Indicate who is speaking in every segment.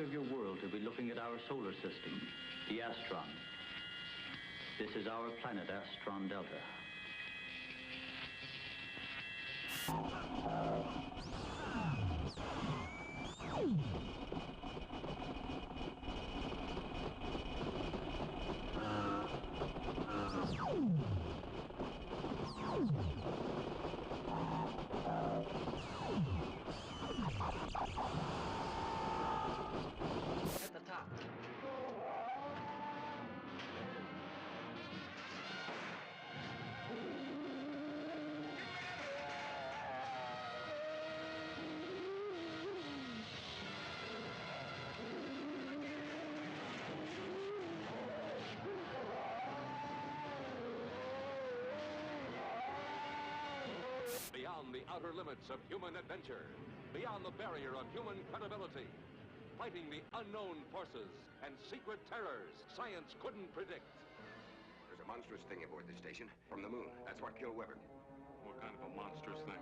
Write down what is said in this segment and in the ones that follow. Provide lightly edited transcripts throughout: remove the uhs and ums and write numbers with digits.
Speaker 1: of your world to be looking at our solar system, the Astron. This is our planet, Astron Delta.
Speaker 2: At the top.
Speaker 3: Beyond the outer limits of human adventure, beyond the barrier of human credibility, fighting the unknown forces and secret terrors science couldn't predict.
Speaker 4: There's a monstrous thing aboard this station from the moon. That's what killed Weber.
Speaker 5: What kind of a monstrous thing?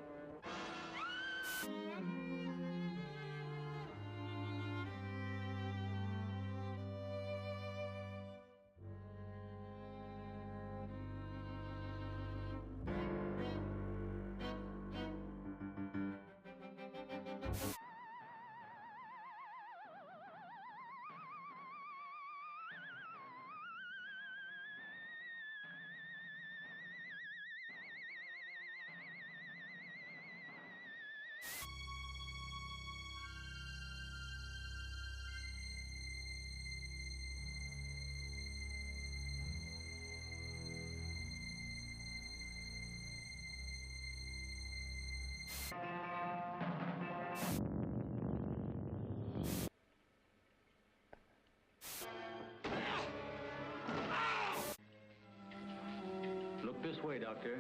Speaker 1: Look this way, Doctor.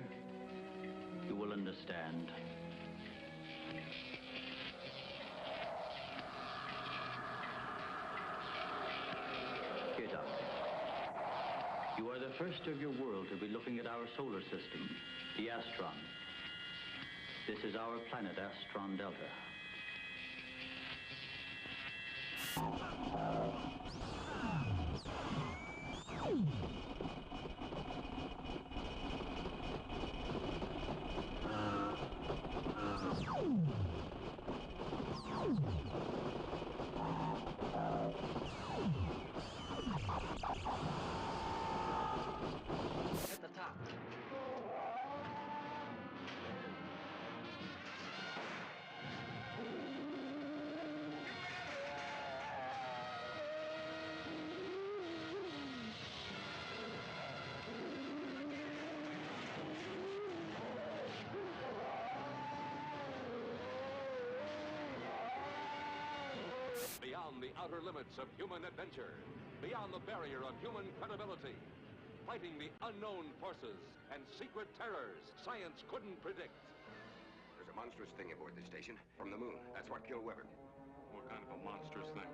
Speaker 1: You will understand. Here, Doctor. You are the first of your world to be looking at our solar system, the Astron. This is our planet, Astron Delta.
Speaker 2: At the top.
Speaker 3: Beyond the outer limits of human adventure, beyond the barrier of human credibility, fighting the unknown forces and secret terrors science couldn't predict.
Speaker 4: There's a monstrous thing aboard this station from the moon. That's what killed Weber.
Speaker 5: What kind of a monstrous thing?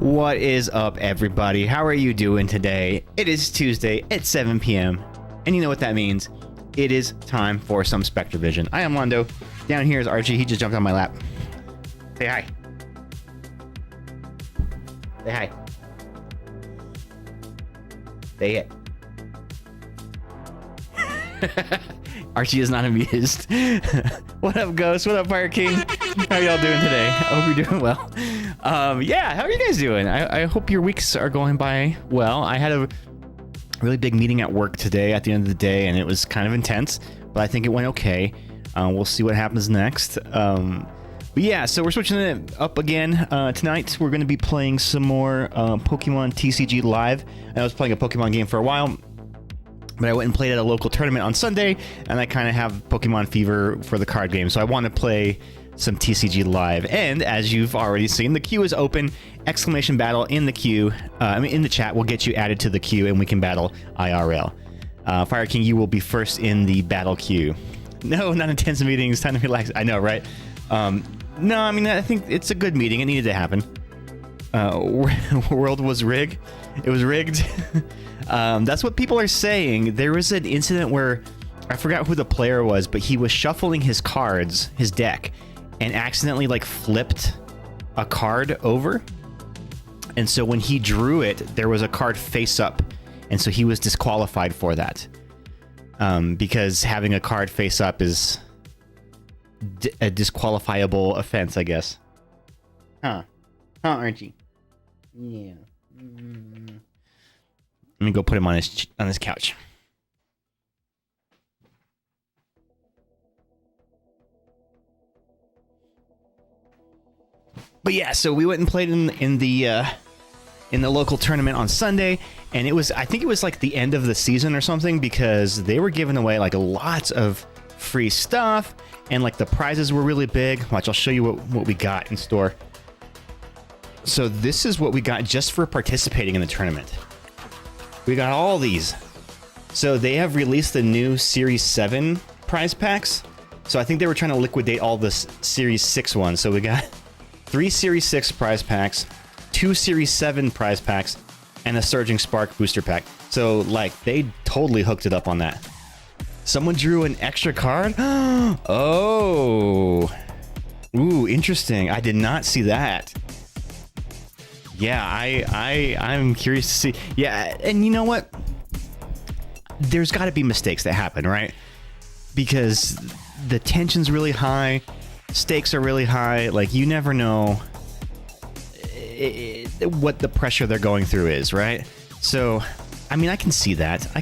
Speaker 2: What is up, everybody? How are you doing today? It is Tuesday at 7 p.m. And you know what that means. It is time for some Spectre Vision. I am Londo. Down here is Archie. He just jumped on my lap. Say hi. Say hi. Say it. Archie is not amused. What up, Ghost? What up, Fire King? How y'all doing today? I hope you're doing well. Yeah, how are you guys doing? I hope your weeks are going by well. I had a really big meeting at work today at the end of the day, and it was kind of intense, but I think it went okay. We'll see what happens next. But yeah, so we're switching it up again. Tonight, we're going to be playing some more Pokemon TCG Live. I was playing a Pokemon game for a while, but I went and played at a local tournament on Sunday, and I kind of have Pokemon fever for the card game, so I want to play some TCG Live. And as you've already seen, the queue is open. Exclamation battle in the queue, in the chat will get you added to the queue, and we can battle IRL. Fire King, you will be first in the battle queue. No, not intense meetings. Time to relax. I know, right? No, I mean, I think it's a good meeting. It needed to happen. World was rigged. It was rigged. That's what people are saying. There was an incident where I forgot who the player was, but he was shuffling his cards, his deck, and accidentally like flipped a card over. And so when he drew it, there was a card face up, and so he was disqualified for that. Because having a card face up is a disqualifiable offense, I guess. Huh, aren't you? Yeah. Let me go put him on his couch. But yeah, so we went and played in the local tournament on Sunday, and I think it was like the end of the season or something, because they were giving away like lots of free stuff, and like the prizes were really big. Watch, I'll show you what we got in store. So this is what we got just for participating in the tournament. We got all these. So they have released the new Series 7 prize packs. So I think they were trying to liquidate all the Series 6 ones. So we got 3 Series 6 prize packs, 2 Series 7 prize packs, and a Surging Spark booster pack. So like they totally hooked it up on that. Someone drew an extra card? Oh. Ooh, interesting. I did not see that. Yeah, I'm curious to see. Yeah, and you know what? There's got to be mistakes that happen, right? Because the tension's really high, stakes are really high. Like, you never know what the pressure they're going through is, right? So, I mean, I can see that.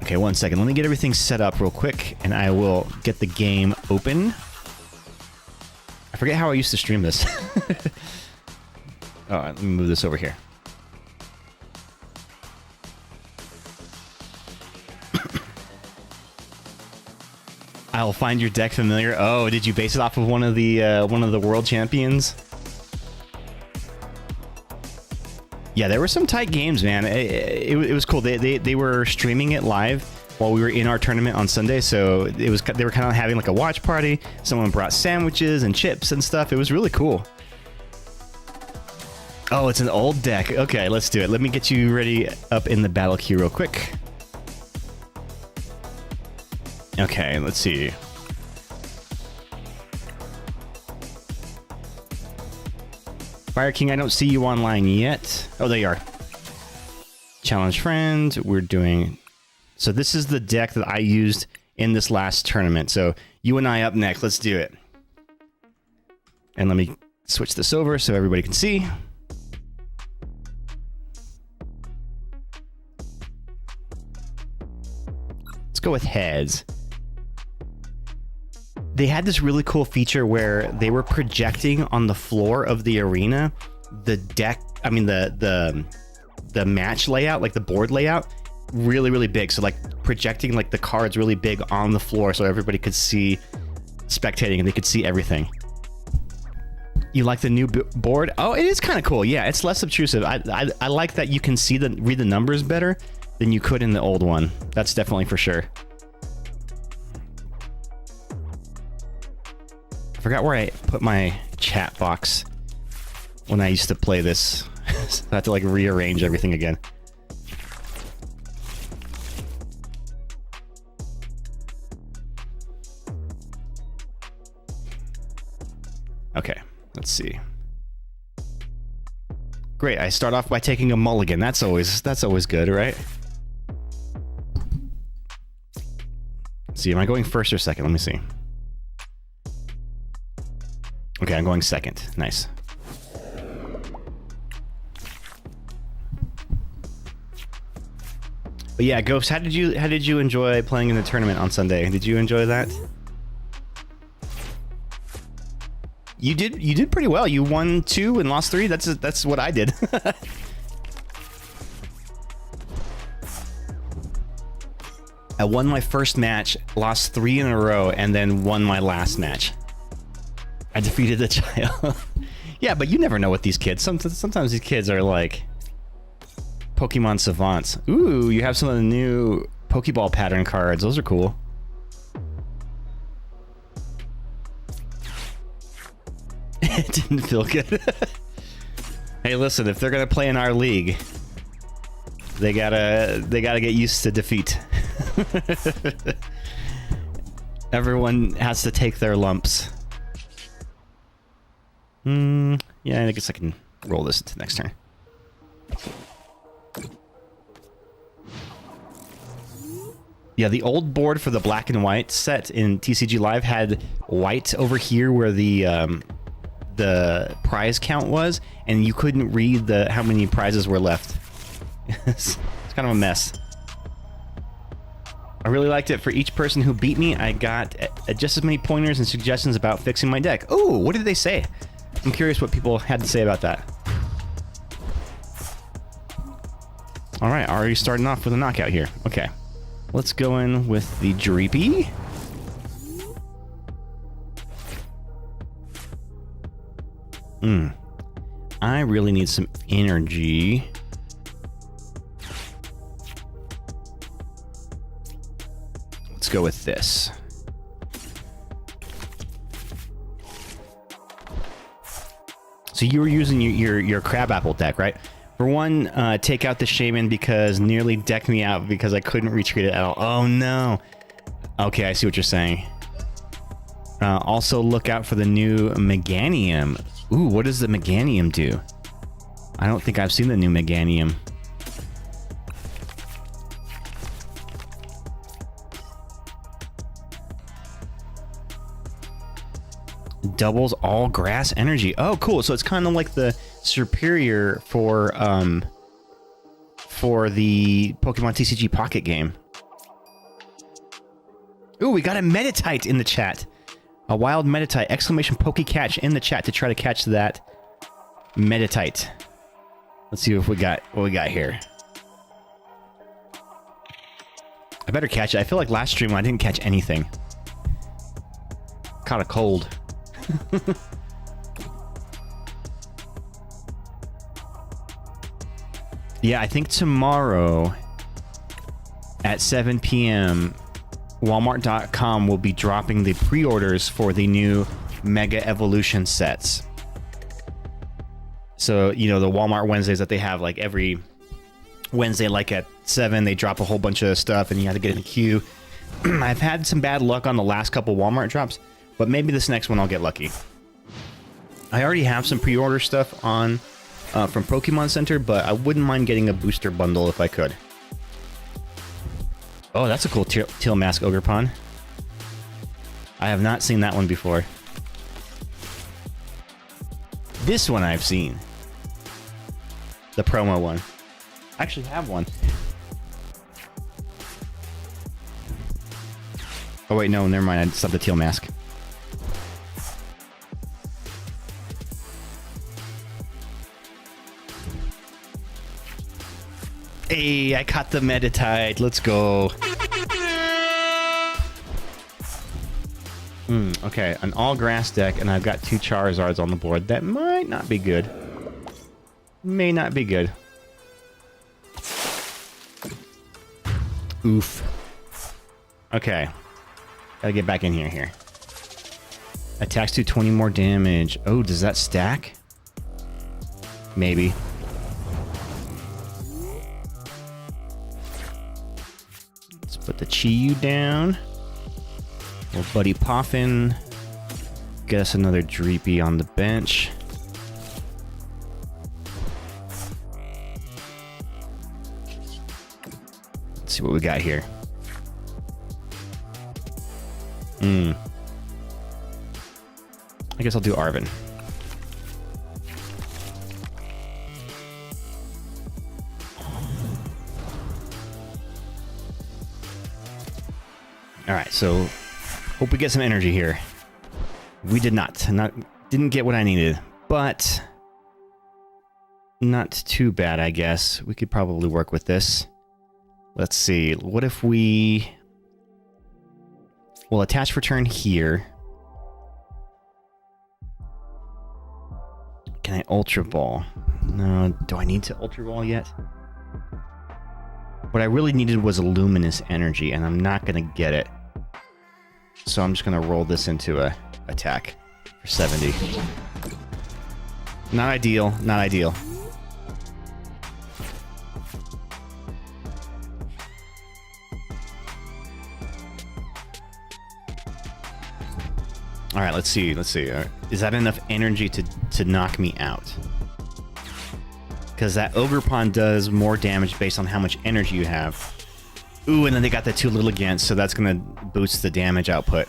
Speaker 2: Okay, one second. Let me get everything set up real quick, and I will get the game open. I forget how I used to stream this. All right, let me move this over here. I'll find your deck familiar. Oh, did you base it off of one of the world champions? Yeah, there were some tight games, man. It was cool. They were streaming it live while we were in our tournament on Sunday, so they were kind of having like a watch party. Someone brought sandwiches and chips and stuff. It was really cool. Oh, it's an old deck. Okay, let's do it. Let me get you ready up in the battle queue real quick. Okay, let's see. Fire King, I don't see you online yet. Oh, there you are. Challenge friend. We're doing... So this is the deck that I used in this last tournament. So you and I up next. Let's do it. And let me switch this over so everybody can see. Let's go with heads. They had this really cool feature where they were projecting on the floor of the arena the deck, I mean the match layout, like the board layout, really big. So like projecting like the cards really big on the floor so everybody could see, spectating, and they could see everything. You like the new board? Oh, it is kind of cool. Yeah, it's less obtrusive. I like that you can see read the numbers better than you could in the old one. That's definitely for sure. I forgot where I put my chat box when I used to play this. So I have to like rearrange everything again. Okay, let's see. Great, I start off by taking a mulligan. That's always good, right? Let's see, am I going first or second? Let me see. Okay, I'm going second. Nice. But yeah, Ghost, how did you enjoy playing in the tournament on Sunday? Did you enjoy that? You did pretty well. You won 2 and lost 3. That's what I did. I won my first match, lost 3 in a row, and then won my last match. I defeated the child. Yeah, but you never know with these kids. Sometimes these kids are like Pokemon savants. Ooh, you have some of the new Pokeball pattern cards. Those are cool. It didn't feel good. Hey, listen, if they're gonna play in our league, they gotta get used to defeat. Everyone has to take their lumps. Yeah, I guess I can roll this into next turn. Yeah, the old board for the black and white set in TCG Live had white over here where the prize count was, and you couldn't read how many prizes were left. It's kind of a mess. I really liked it. For each person who beat me, I got just as many pointers and suggestions about fixing my deck. Oh, what did they say? I'm curious what people had to say about that. All right, already starting off with a knockout here. Okay, let's go in with the Dreepy. I really need some energy. Let's go with this. So you were using your crabapple deck, right? For one, take out the Shaman because nearly decked me out because I couldn't retreat it at all. Oh no. Okay, I see what you're saying. Also look out for the new Meganium. Ooh, what does the Meganium do? I don't think I've seen the new Meganium. Doubles all grass energy. Oh, cool. So it's kind of like the superior for the Pokemon TCG Pocket game. Ooh, we got a Meditite in the chat. A wild Meditite! Exclamation Poke Catch in the chat to try to catch that Meditite. Let's see what we got here. I better catch it. I feel like last stream I didn't catch anything. Caught a cold. Yeah, I think tomorrow at 7 p.m. Walmart.com will be dropping the pre-orders for the new Mega Evolution sets. So, you know, the Walmart Wednesdays that they have, like every Wednesday, like at 7, they drop a whole bunch of stuff and you have to get in a queue. I've had some bad luck on the last couple Walmart drops, but maybe this next one I'll get lucky. I already have some pre-order stuff on from Pokemon Center, but I wouldn't mind getting a booster bundle if I could. Oh, that's a cool Teal Mask Ogerpon. I have not seen that one before. This one I've seen. The promo one. I actually have one. Oh wait, no, never mind. I just have the Teal Mask. Hey, I caught the Meditite. Let's go. Okay, an all-grass deck, and I've got 2 Charizards on the board. That might not be good. May not be good. Oof. Okay. Gotta get back in here. Attacks do 20 more damage. Oh, does that stack? Maybe. Let's put the Chi-Yu down. Little Buddy Poffin. Get us another Dreepy on the bench. Let's see what we got here. I guess I'll do Arvin. Alright, so hope we get some energy here. We did not. Didn't get what I needed, but not too bad, I guess. We could probably work with this. Let's see. What if we'll attach for turn here. Can I Ultra Ball? No, do I need to Ultra Ball yet? What I really needed was a Luminous Energy, and I'm not going to get it. So I'm just going to roll this into a attack for 70. Not ideal, not ideal. All right, let's see. Is that enough energy to knock me out? Because that Ogerpon does more damage based on how much energy you have. Ooh, and then they got the too little again, so that's going to boost the damage output.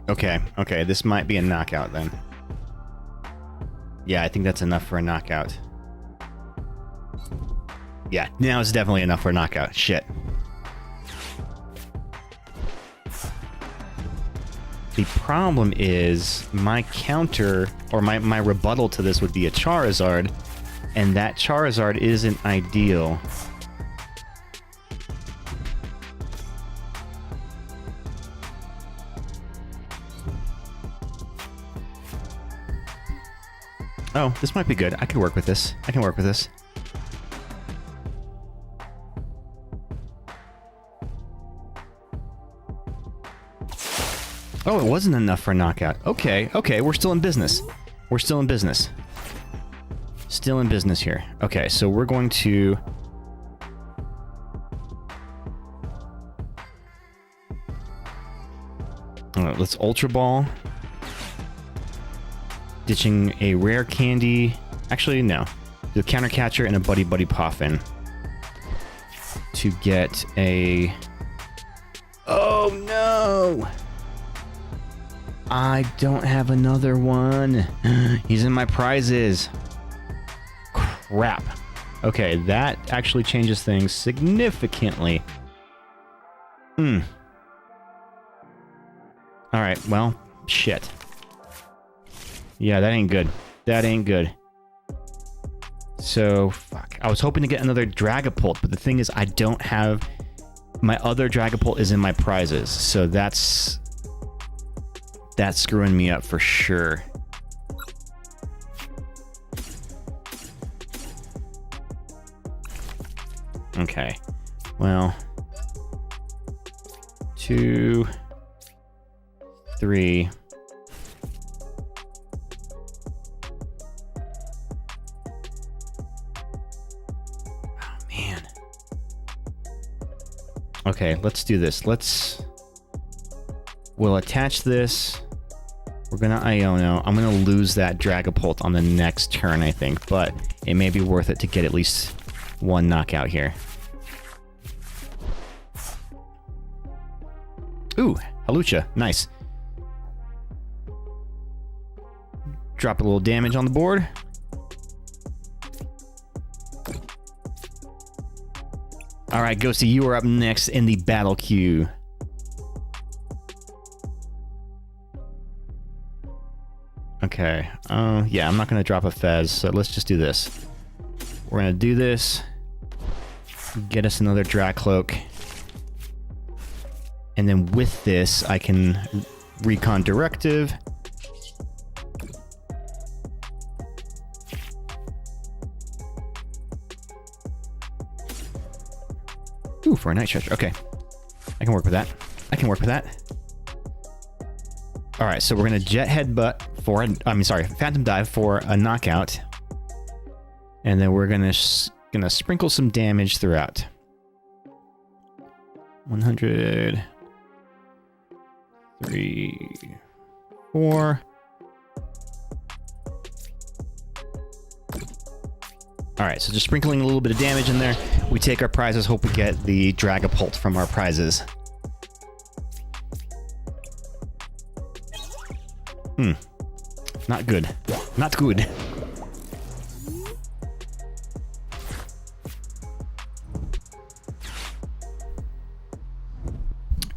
Speaker 2: Okay, this might be a knockout then. Yeah, I think that's enough for a knockout. Yeah, now it's definitely enough for a knockout. Shit. The problem is my counter, or my rebuttal to this would be a Charizard, and that Charizard isn't ideal. Oh, this might be good. I can work with this. Oh, it wasn't enough for a knockout. Okay, we're still in business. Still in business here. Okay, so we're going to... let's Ultra Ball. Ditching a rare candy. Actually, no. Do a Counter Catcher and a Buddy Poffin. To get a... Oh, no! I don't have another one. He's in my prizes. Crap. Okay, that actually changes things significantly. Alright, well, shit. Yeah, that ain't good. So, fuck. I was hoping to get another Dragapult, but the thing is, I don't have... My other Dragapult is in my prizes, so that's screwing me up for sure. Okay. Well... 2... 3... Okay, let's do this. We'll attach this. We're gonna Iono. I'm gonna lose that Dragapult on the next turn, I think, but it may be worth it to get at least one knockout here. Ooh, Halucha, nice. Drop a little damage on the board. Alright, Ghosty, you are up next in the battle queue. Okay, yeah, I'm not going to drop a Fez, so let's just do this. We're going to do this. Get us another Dracloak. And then with this, I can Recon Directive. Ooh, for a Night Stretcher. Okay. I can work with that. All right, so we're gonna jet headbutt for, phantom dive for a knockout, and then we're gonna sprinkle some damage throughout. 100, 3, 4. All right, so just sprinkling a little bit of damage in there. We take our prizes, hope we get the Dragapult from our prizes. Not good. Not good.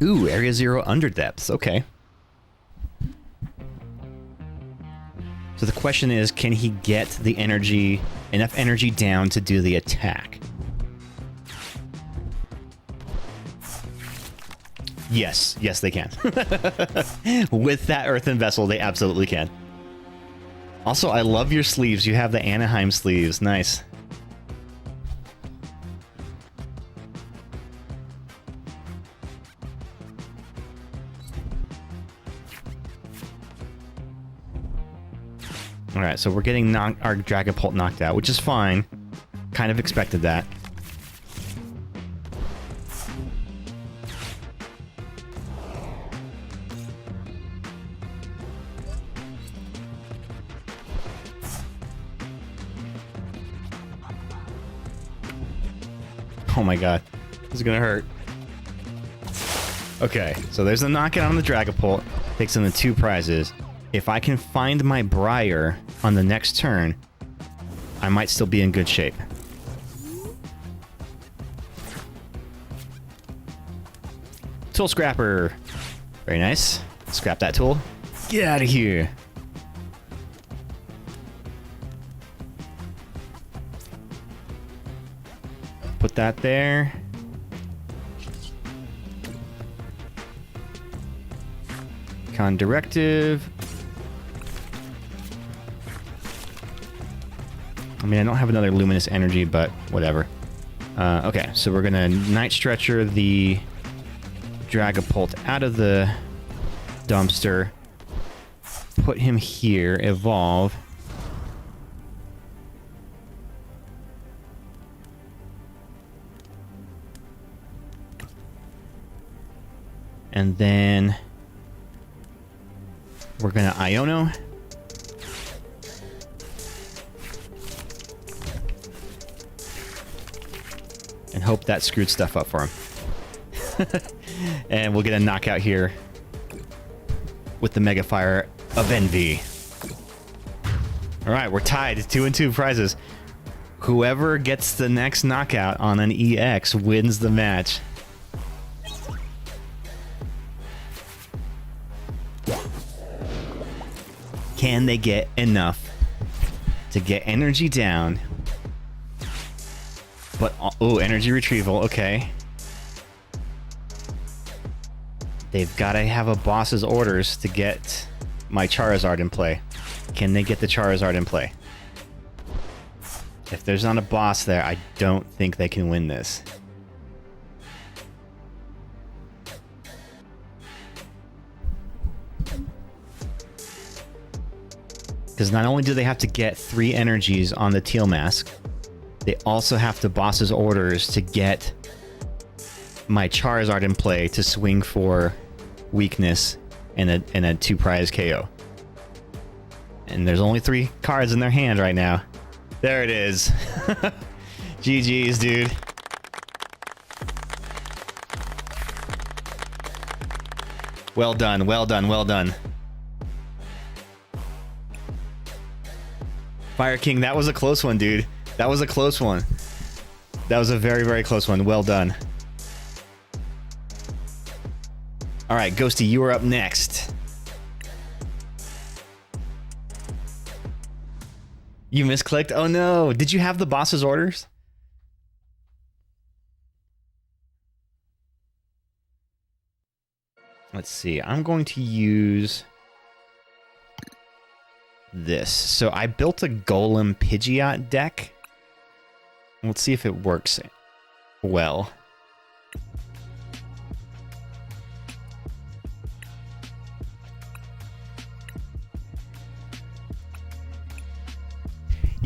Speaker 2: Ooh, Area 0 under depths. Okay. So the question is, can he get the energy, enough energy down to do the attack? Yes. Yes, they can. With that earthen vessel, they absolutely can. Also, I love your sleeves. You have the Anaheim sleeves. Nice. Alright, so we're getting our Dragapult knocked out, which is fine. Kind of expected that. Oh my god. This is gonna hurt. Okay, so there's a knockout on the Dragapult. Takes in the 2 prizes. If I can find my Briar on the next turn, I might still be in good shape. Tool Scrapper. Very nice. Scrap that tool. Get out of here. Put that there. Con Directive. I mean, I don't have another Luminous Energy, but whatever. Okay, so we're gonna Night Stretcher the Dragapult out of the dumpster. Put him here. Evolve. And then we're gonna Iono. And hope that screwed stuff up for him. And we'll get a knockout here with the Mega Fire of Envy. Alright, we're tied. 2 and 2 prizes. Whoever gets the next knockout on an EX wins the match. Can they get enough to get energy down? But, oh, energy retrieval, okay. They've got to have a boss's orders to get my Charizard in play. Can they get the Charizard in play? If there's not a boss there, I don't think they can win this. Because not only do they have to get 3 energies on the Teal Mask, they also have to boss's orders to get my Charizard in play to swing for weakness and a 2 prize KO. And there's only 3 cards in their hand right now. There it is. GG's, dude. Well done, well done, well done. Fire King, that was a close one, dude. That was a close one. That was a very, very close one. Well done. All right, Ghosty, you are up next. You misclicked? Oh no. Did you have the boss's orders? Let's see. I'm going to use this. So I built a Golem Pidgeot deck. Let's see if it works well.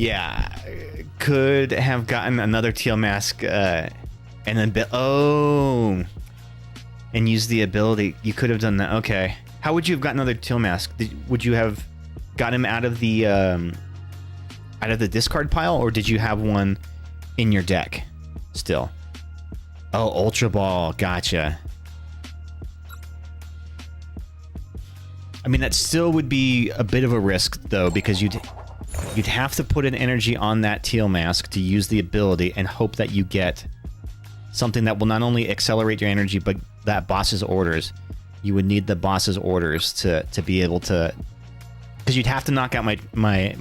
Speaker 2: Yeah, could have gotten another teal mask and then and use the ability. You could have done that. Okay. How would you have gotten another teal mask? Would you have got him out of the discard pile, or did you have one in your deck still? Oh, Ultra Ball. Gotcha. I mean, that still would be a bit of a risk, though, because you'd have to put an energy on that teal mask to use the ability and hope that you get something that will not only accelerate your energy, but that boss's orders. You would need the boss's orders to be able to... Because you'd have to knock out my...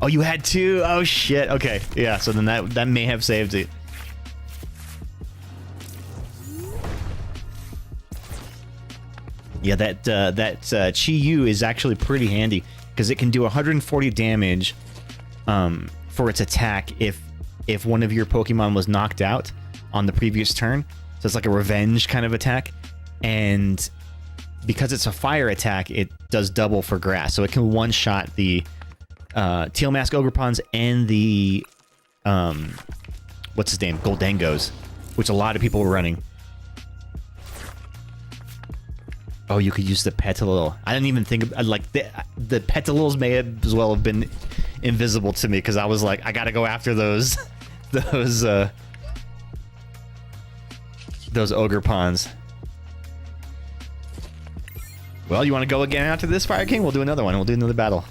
Speaker 2: Oh, you had two? Oh, shit. Okay. Yeah, so then that may have saved it. Yeah, that Chi Yu is actually pretty handy because it can do 140 damage for its attack if one of your Pokemon was knocked out on the previous turn. So it's like a revenge kind of attack. And because it's a fire attack, it does double for grass. So it can one-shot the Teal Mask Ogrepons and the what's his name? Goldengos, which a lot of people were running. Oh, you could use the Petalil. I didn't even think of, like, the Petalils may have as well have been invisible to me because I was like, I gotta go after those Ogrepons. Well, you want to go again after this, Fire King? We'll do another one. We'll do another battle.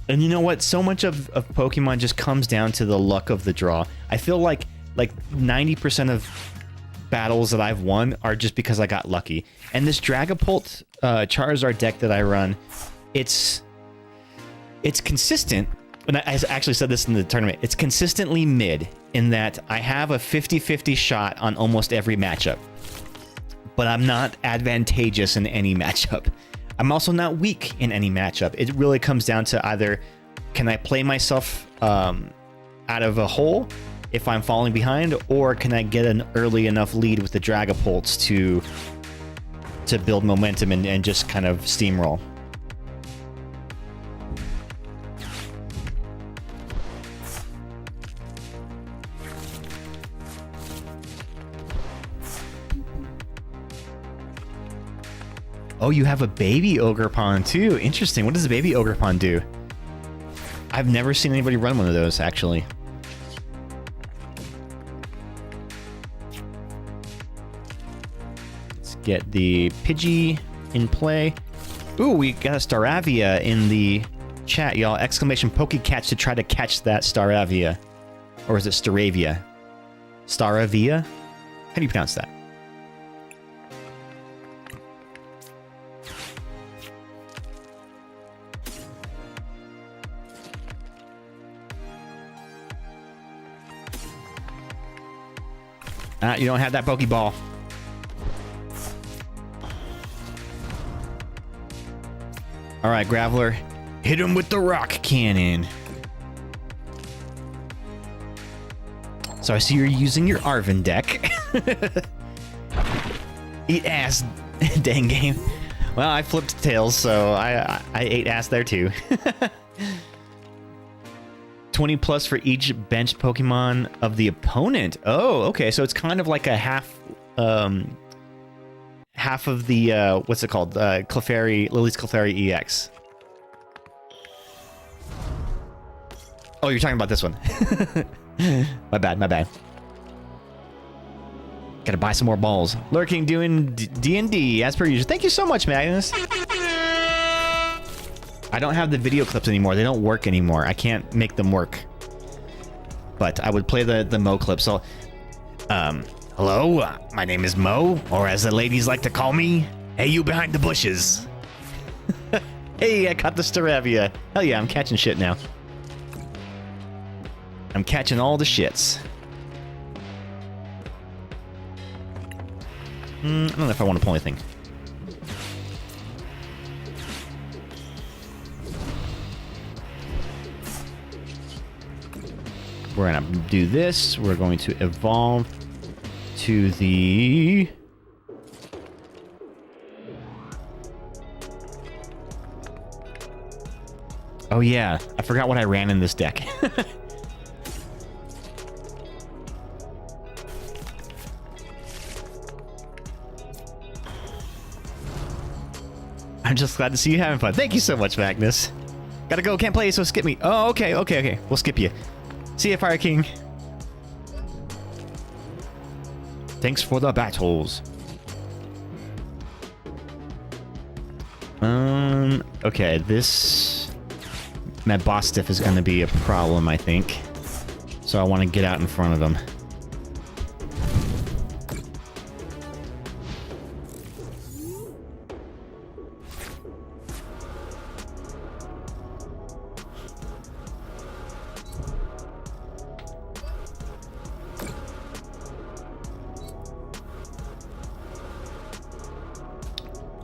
Speaker 2: And you know what? So much of Pokemon just comes down to the luck of the draw. I feel like 90% of battles that I've won are just because I got lucky. And this Dragapult Charizard deck that I run, it's consistent. And I actually said this in the tournament. It's consistently mid in that I have a 50-50 shot on almost every matchup. But I'm not advantageous in any matchup. I'm also not weak in any matchup. It really comes down to either can I play myself out of a hole if I'm falling behind, or can I get an early enough lead with the Dragapults to build momentum and just kind of steamroll. Oh, you have a baby Ogrepon too. Interesting. What does a baby Ogrepon do? I've never seen anybody run one of those, actually. Let's get the Pidgey in play. Ooh, we got a Staravia in the chat, y'all. Exclamation Pokecatch to try to catch that Staravia. Or is it Staravia? Staravia? How do you pronounce that? You don't have that Pokeball. Alright, Graveler. Hit him with the rock cannon. So I see you're using your Arven deck. Eat ass, dang game. Well, I flipped tails, so I ate ass there too. 20 plus for each benched Pokemon of the opponent. Oh, okay. So it's kind of like a half of the, what's it called? Clefairy, Lily's Clefairy EX. Oh, you're talking about this one. My bad, my bad. Gotta buy some more balls. Lurking doing D&D as per usual. Thank you so much, Magnus. I don't have the video clips anymore. They don't work anymore. I can't make them work. But I would play the Mo clip. So, hello, my name is Mo, or as the ladies like to call me, hey, you behind the bushes. Hey, I caught the Staravia. Hell yeah, I'm catching shit now. I'm catching all the shits. I don't know if I want to pull anything. We're gonna do this. We're going to evolve to the... Oh yeah, I forgot what I ran in this deck. I'm just glad to see you having fun. Thank you so much, Magnus. Gotta go, can't play, so skip me. Oh, okay. We'll skip you. See ya, Fire King. Thanks for the battles. Okay, that boss stiff is gonna be a problem, I think. So I want to get out in front of him.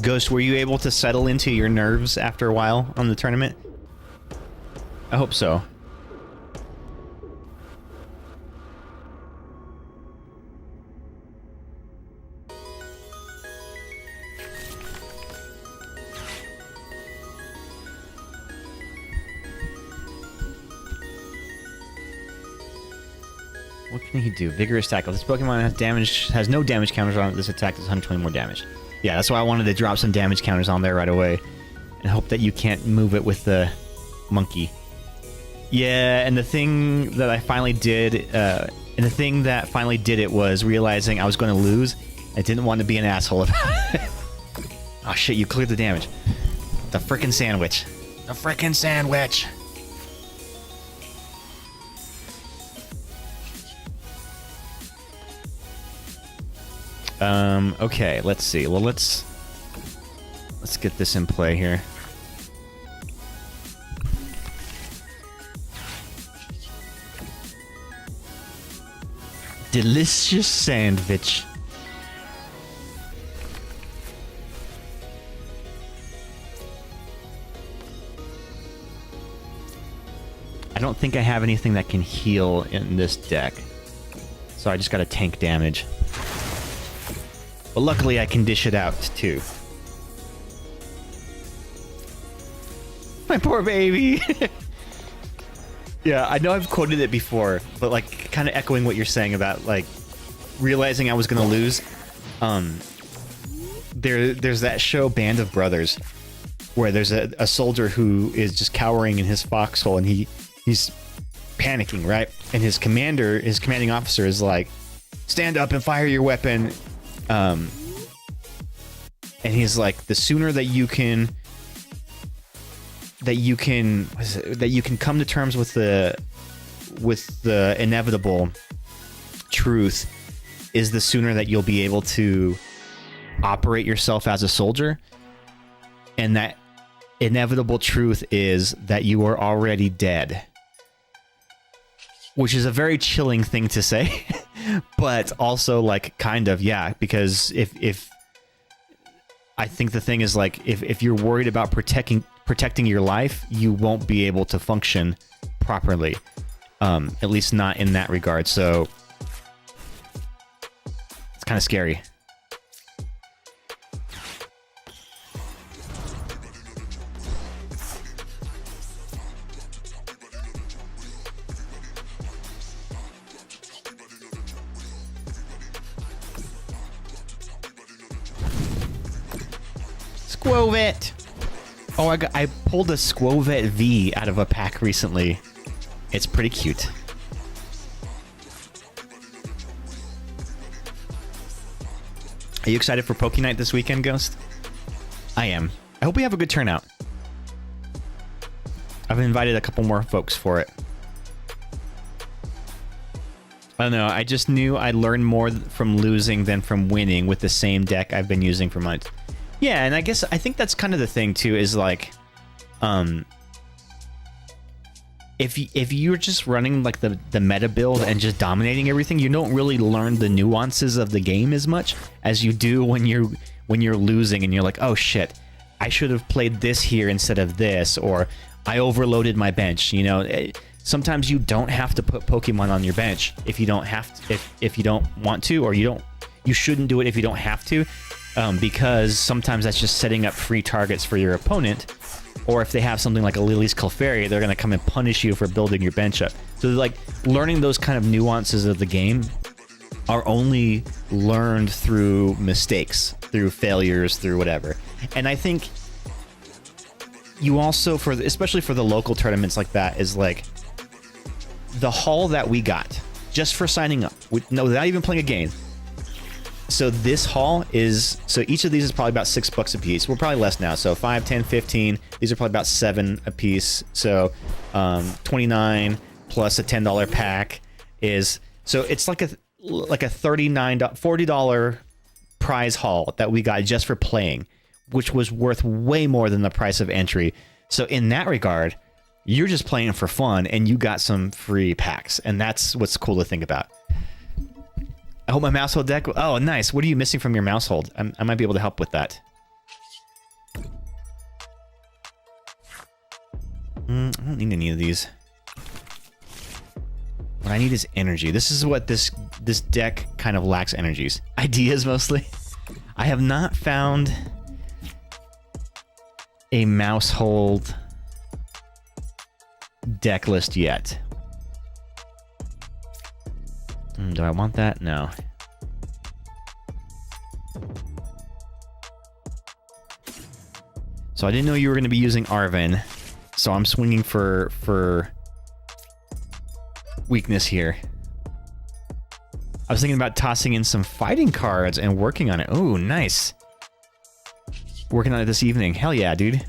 Speaker 2: Ghost, were you able to settle into your nerves after a while on the tournament? I hope so. What can he do? Vigorous tackle. This Pokemon has no damage counters on it. This attack does 120 more damage. Yeah, that's why I wanted to drop some damage counters on there right away. And hope that you can't move it with the monkey. Yeah, and the thing that I finally did, was realizing I was going to lose. I didn't want to be an asshole about it. Oh shit, you cleared the damage. The frickin' sandwich. The frickin' sandwich! Okay, let's see. Well, let's get this in play here. Delicious sandwich. I don't think I have anything that can heal in this deck. So I just gotta tank damage. But luckily I can dish it out, too. My poor baby! Yeah, I know I've quoted it before, but, like, kind of echoing what you're saying about, like, realizing I was gonna lose. There's that show, Band of Brothers, where there's a soldier who is just cowering in his foxhole, and he's panicking, right? And his commanding officer is like, stand up and fire your weapon. And he's like, the sooner that you can come to terms with the inevitable truth is the sooner that you'll be able to operate yourself as a soldier. And that inevitable truth is that you are already dead. Which is a very chilling thing to say, but also, like, kind of, yeah, because if I think the thing is, like, if you're worried about protecting your life, you won't be able to function properly, at least not in that regard, so it's kind of scary. Squovet! Oh, I pulled a Squovet V out of a pack recently. It's pretty cute. Are you excited for Poke Night this weekend, Ghost? I am. I hope we have a good turnout. I've invited a couple more folks for it. I don't know, I just knew I'd learn more from losing than from winning with the same deck I've been using for months. Yeah, and I think that's kind of the thing too, is like, if you're just running like the meta build and just dominating everything, you don't really learn the nuances of the game as much as you do when you're losing and you're like, oh shit, I should have played this here instead of this, or I overloaded my bench. You know, sometimes you don't have to put Pokemon on your bench if you don't have to, if you don't want to, or you shouldn't do it if you don't have to. Because sometimes that's just setting up free targets for your opponent, or if they have something like a Lily's Clefairy, they're going to come and punish you for building your bench up. So like learning those kind of nuances of the game are only learned through mistakes, through failures, through whatever. And I think you also, especially for the local tournaments like that, is like the haul that we got just for signing up, without even playing a game. So this haul is, so each of these is probably about $6 a piece. We're probably less now. So 5, 10, 15. These are probably about 7 a piece. So 29 plus a $10 pack is, so it's like a $39, $40 prize haul that we got just for playing, which was worth way more than the price of entry. So in that regard, you're just playing for fun and you got some free packs. And that's what's cool to think about. I hope my mousehold deck... Oh, nice. What are you missing from your mousehold? I might be able to help with that. I don't need any of these. What I need is energy. This is what this deck kind of lacks energies. Ideas, mostly. I have not found a mousehold deck list yet. Do I want that? No. So I didn't know you were going to be using Arven, so I'm swinging for weakness here. I was thinking about tossing in some fighting cards and working on it. Oh, nice. Working on it this evening. Hell yeah, dude.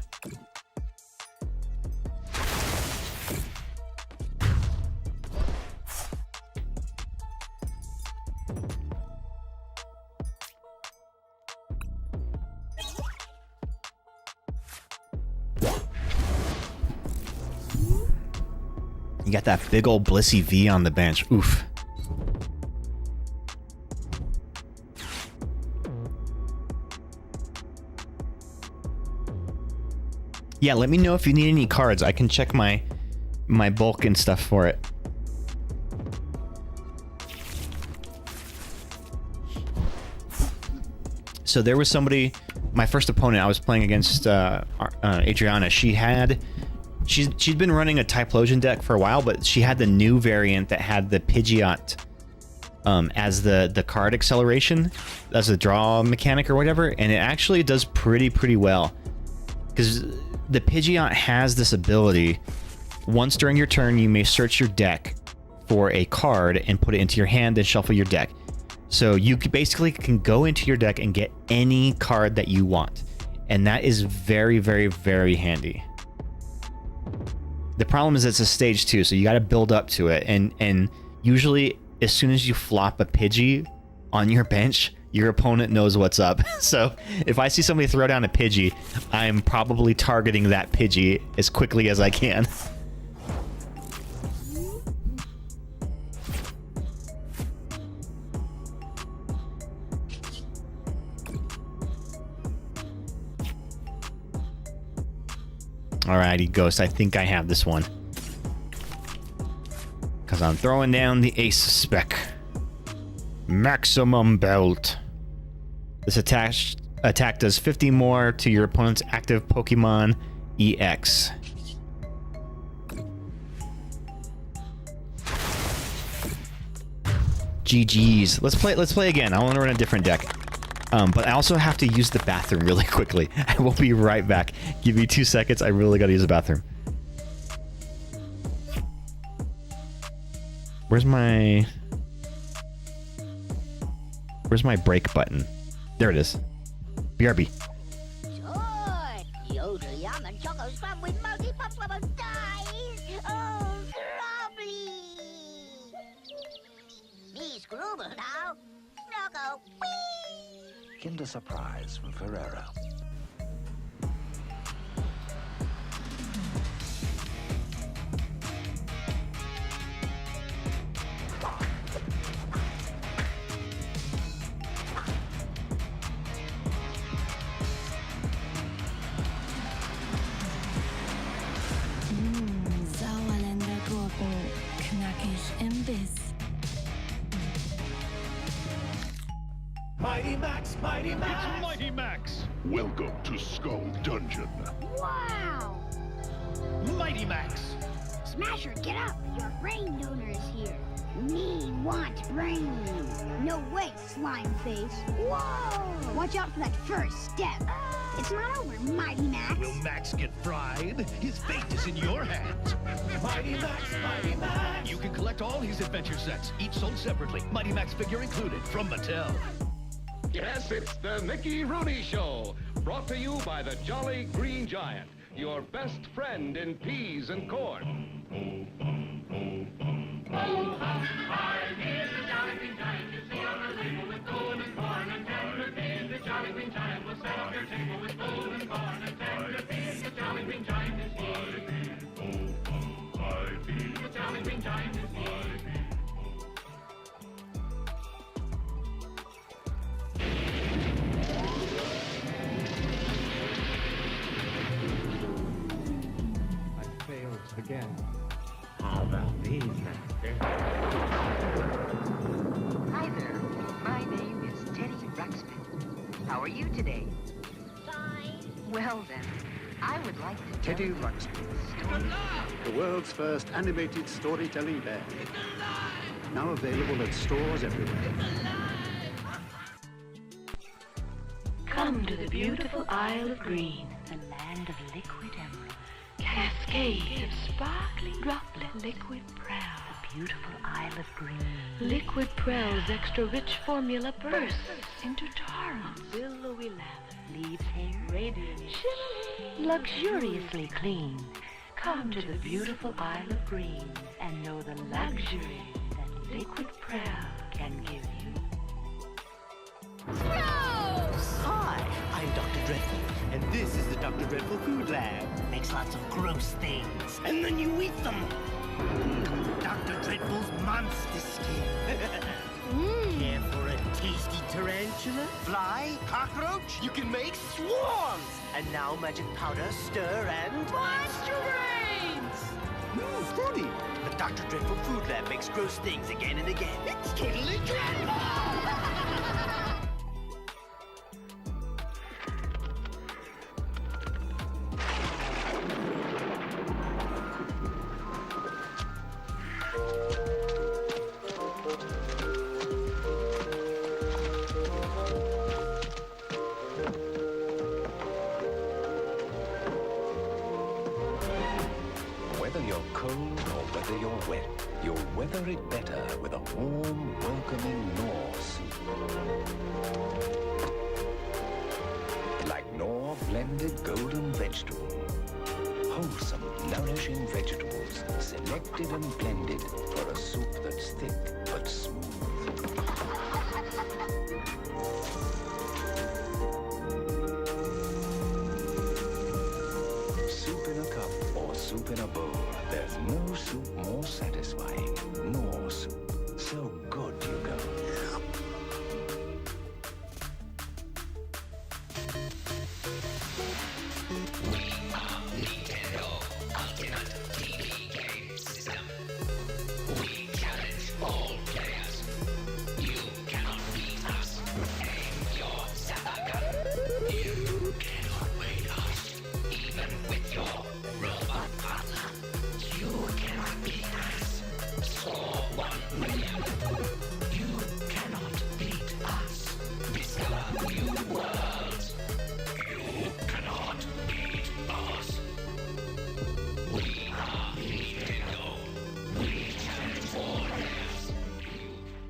Speaker 2: You got that big old Blissey V on the bench. Oof. Yeah, let me know if you need any cards. I can check my bulk and stuff for it. So there was somebody, my first opponent, I was playing against Adriana. She'd been running a Typhlosion deck for a while, but she had the new variant that had the Pidgeot as the card acceleration, as a draw mechanic or whatever, and it actually does pretty well. Because the Pidgeot has this ability, once during your turn, you may search your deck for a card and put it into your hand and shuffle your deck. So you basically can go into your deck and get any card that you want. And that is very handy. The problem is it's a stage 2, so you got to build up to it. And usually, as soon as you flop a Pidgey on your bench, your opponent knows what's up. So if I see somebody throw down a Pidgey, I'm probably targeting that Pidgey as quickly as I can. Alrighty, Ghost, I think I have this one. Because I'm throwing down the Ace spec. Maximum Belt. This attack does 50 more to your opponent's active Pokemon EX. GG's. Let's play again. I want to run a different deck. But I also have to use the bathroom really quickly. I will be right back. Give me 2 seconds. I really gotta use the bathroom. Where's my break button? There it is. BRB.
Speaker 6: Kinder Surprise from Ferrero.
Speaker 7: Sauerländer Gurken, knackig im Biss.
Speaker 8: Mighty Max, Mighty Max!
Speaker 5: It's Mighty Max!
Speaker 8: Welcome to Skull Dungeon.
Speaker 7: Wow!
Speaker 8: Mighty Max.
Speaker 9: Smasher, get up! Your brain donor is here. Me want brain. No way, slime face. Whoa! Watch out for that first step. It's not over, Mighty Max.
Speaker 8: Will Max get fried? His fate is in your hands. Mighty Max, Mighty Max. You can collect all his adventure sets, each sold separately. Mighty Max figure included from Mattel.
Speaker 3: Yes, it's the Mickey Rooney Show, brought to you by the Jolly Green Giant, your best friend in peas and corn.
Speaker 10: I failed again. How about these, Master?
Speaker 11: Hi there. My name is Teddy Ruxpin. How are you today?
Speaker 9: Fine.
Speaker 11: Well then, I would like to
Speaker 6: Teddy
Speaker 11: tell you
Speaker 6: Ruxpin, the world's first animated storytelling bear. Now available at stores everywhere.
Speaker 12: Come to the beautiful Isle of Green, the land of liquid emerald. Cascade of sparkling droplet liquid pearl. The beautiful Isle of Green. Liquid pearl's extra rich formula bursts into torrents. Billowy lava leaves hair radiant, shimmering, luxuriously clean. Come to the beautiful Isle of Green and know the luxury that liquid pearl can give you.
Speaker 13: Hi, I'm Dr. Dreadful, and this is the Dr. Dreadful Food Lab. Makes lots of gross things, and then you eat them. Dr. Dreadful's monster skin. Care for a tasty tarantula, fly, cockroach? You can make swarms! And now magic powder, stir, and... Monster brains! Fruity! The Dr. Dreadful Food Lab makes gross things again and again. It's totally dreadful!
Speaker 6: Whether you're cold or whether you're wet, you'll weather it better with a warm, welcoming Knorr soup. Like Knorr blended golden vegetable. Wholesome, nourishing vegetables, selected and blended for a soup that's thick but smooth. Soup in a cup or soup in a bowl. There's no soup more satisfying. Knorr soup. So good you go.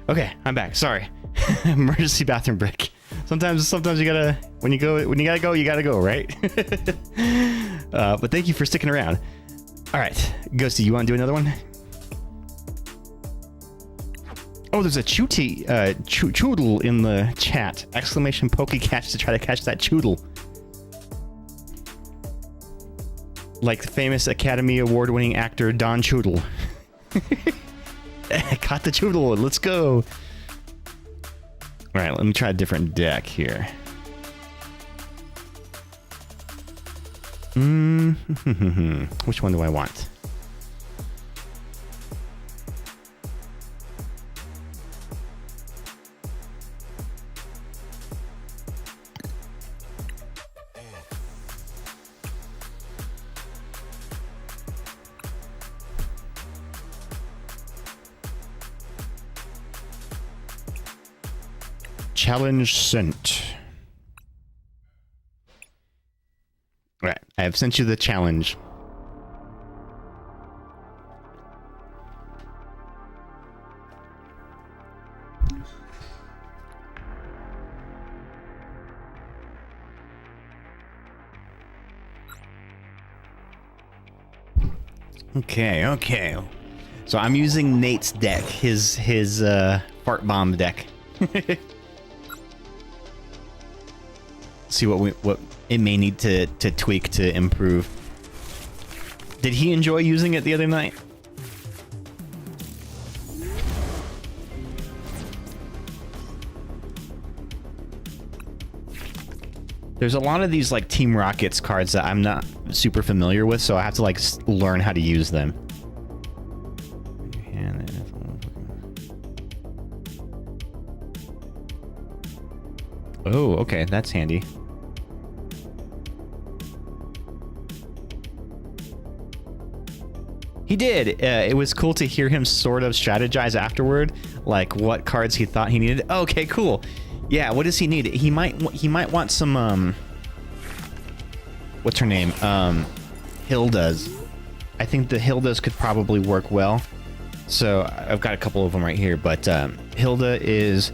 Speaker 2: Okay, I'm back. Sorry. Emergency bathroom break. Sometimes you gotta when you gotta go, you gotta go, right? But thank you for sticking around. All right, Ghosty, you want to do another one? Oh, there's a choodle in the chat! Exclamation Pokecatch to try to catch that choodle. Like the famous Academy Award-winning actor Don Choodle. Caught the choodle. Let's go. All right, let me try a different deck here. Which one do I want? Challenge sent. All right, I have sent you the challenge. Okay. So I'm using Nate's deck, his fart bomb deck. See what it may need to tweak to improve. Did he enjoy using it the other night? There's a lot of these like Team Rockets cards that I'm not super familiar with, so I have to like learn how to use them. Oh, okay, that's handy. He did. It was cool to hear him sort of strategize afterward, like what cards he thought he needed. Okay, cool. Yeah, what does he need? He might want some what's her name? Hilda's. I think the Hilda's could probably work well. So I've got a couple of them right here, but Hilda is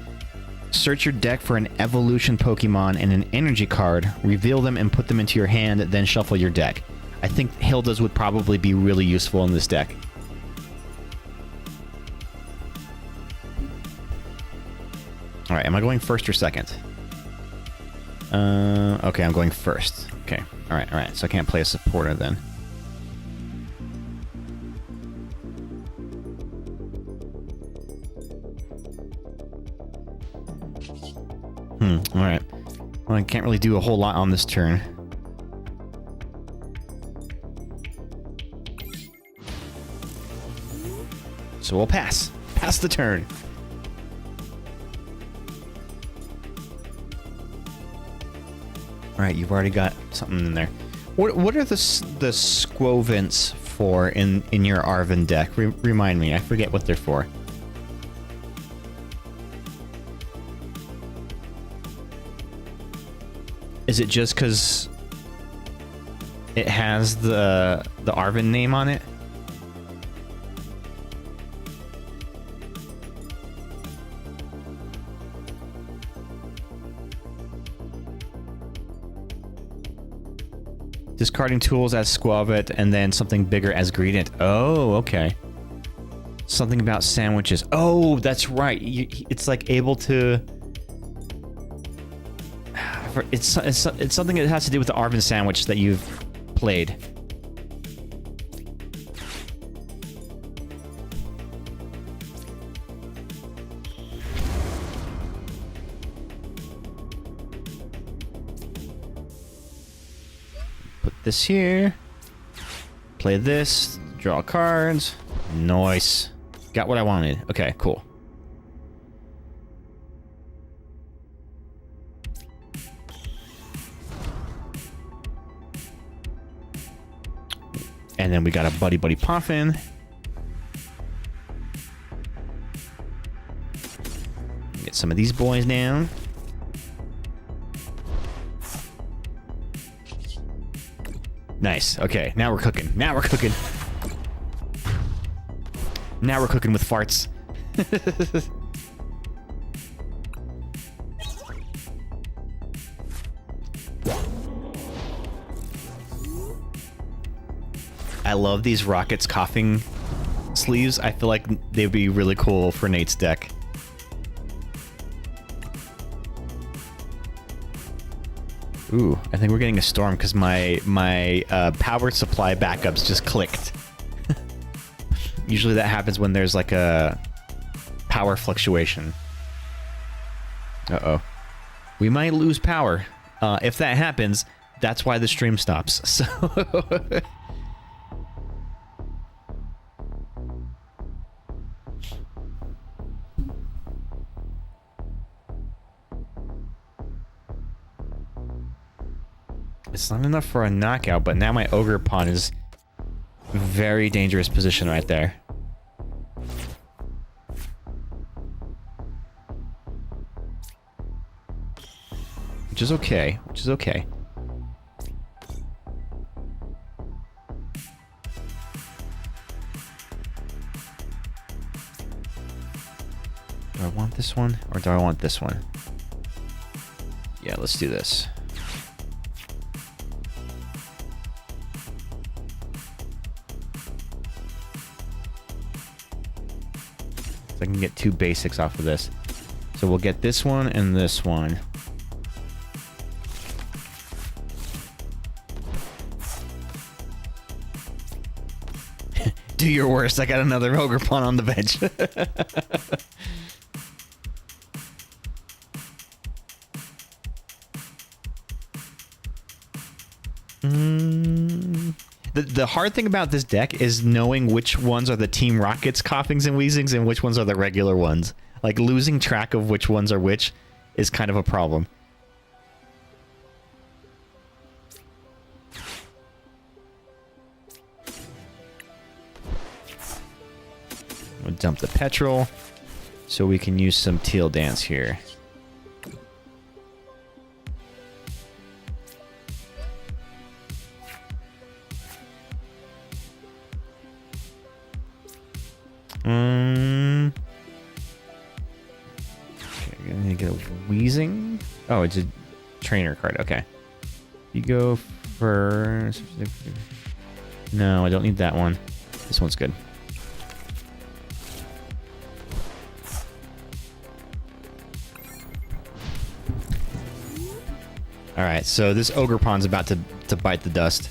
Speaker 2: search your deck for an evolution Pokemon and an energy card, reveal them and put them into your hand, then shuffle your deck. I think Hilda's would probably be really useful in this deck. All right, am I going first or second? Okay, I'm going first. Okay, all right. So I can't play a supporter then. All right. Well, I can't really do a whole lot on this turn. So we'll pass. Pass the turn. All right, you've already got something in there. What are the Squovents for in your Arven deck? Remind me. I forget what they're for. Is it just because it has the Arven name on it? Discarding tools as Squavet and then something bigger as Greedent. Oh, okay. Something about sandwiches. Oh, that's right. It's like able to... It's something that has to do with the Arven sandwich that you've played. Put this here. Play this. Draw cards. Nice. Got what I wanted. Okay, cool. And then we got a Buddy Buddy Poffin. Get some of these boys down. Nice. Okay, now we're cooking. Now we're cooking. Now we're cooking with farts. I love these Rockets coughing sleeves. I feel like they'd be really cool for Nate's deck. Ooh, I think we're getting a storm because my power supply backups just clicked. Usually that happens when there's like a power fluctuation. Uh-oh. We might lose power. If that happens, that's why the stream stops. So... It's not enough for a knockout, but now my Ogre Pawn is very dangerous position right there. which is okay. Which is okay. Do I want this one or do I want this one? Yeah, let's do this. So I can get 2 basics off of this. So we'll get this one and this one. Do your worst. I got another ogre pawn on the bench. The hard thing about this deck is knowing which ones are the Team Rockets coughings and wheezings and which ones are the regular ones. Like, losing track of which ones are which is kind of a problem. We'll dump the petrol so we can use some teal dance here. Okay, I'm gonna get a wheezing. Oh, it's a trainer card. Okay. You go for... No, I don't need that one. This one's good. Alright, so this ogre pawn's about to bite the dust.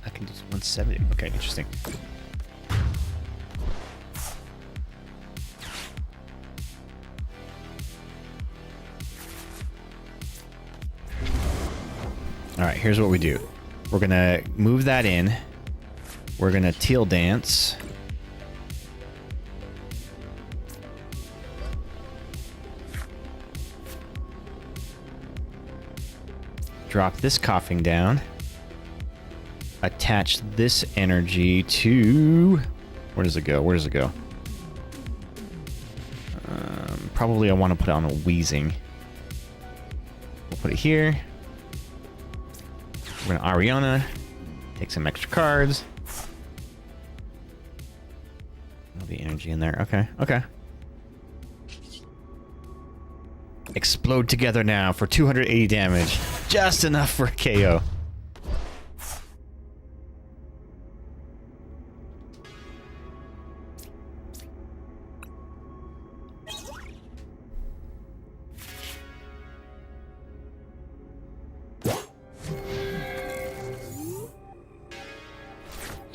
Speaker 2: I can do 170. Okay, interesting. Alright, here's what we do. We're gonna move that in. We're gonna teal dance. Drop this coughing down. Attach this energy to... Where does it go? Where does it go? Probably I want to put it on a wheezing. We'll put it here. We're going to Ariana. Take some extra cards. All the energy in there. Okay, okay. Explode together now for 280 damage. Just enough for a KO.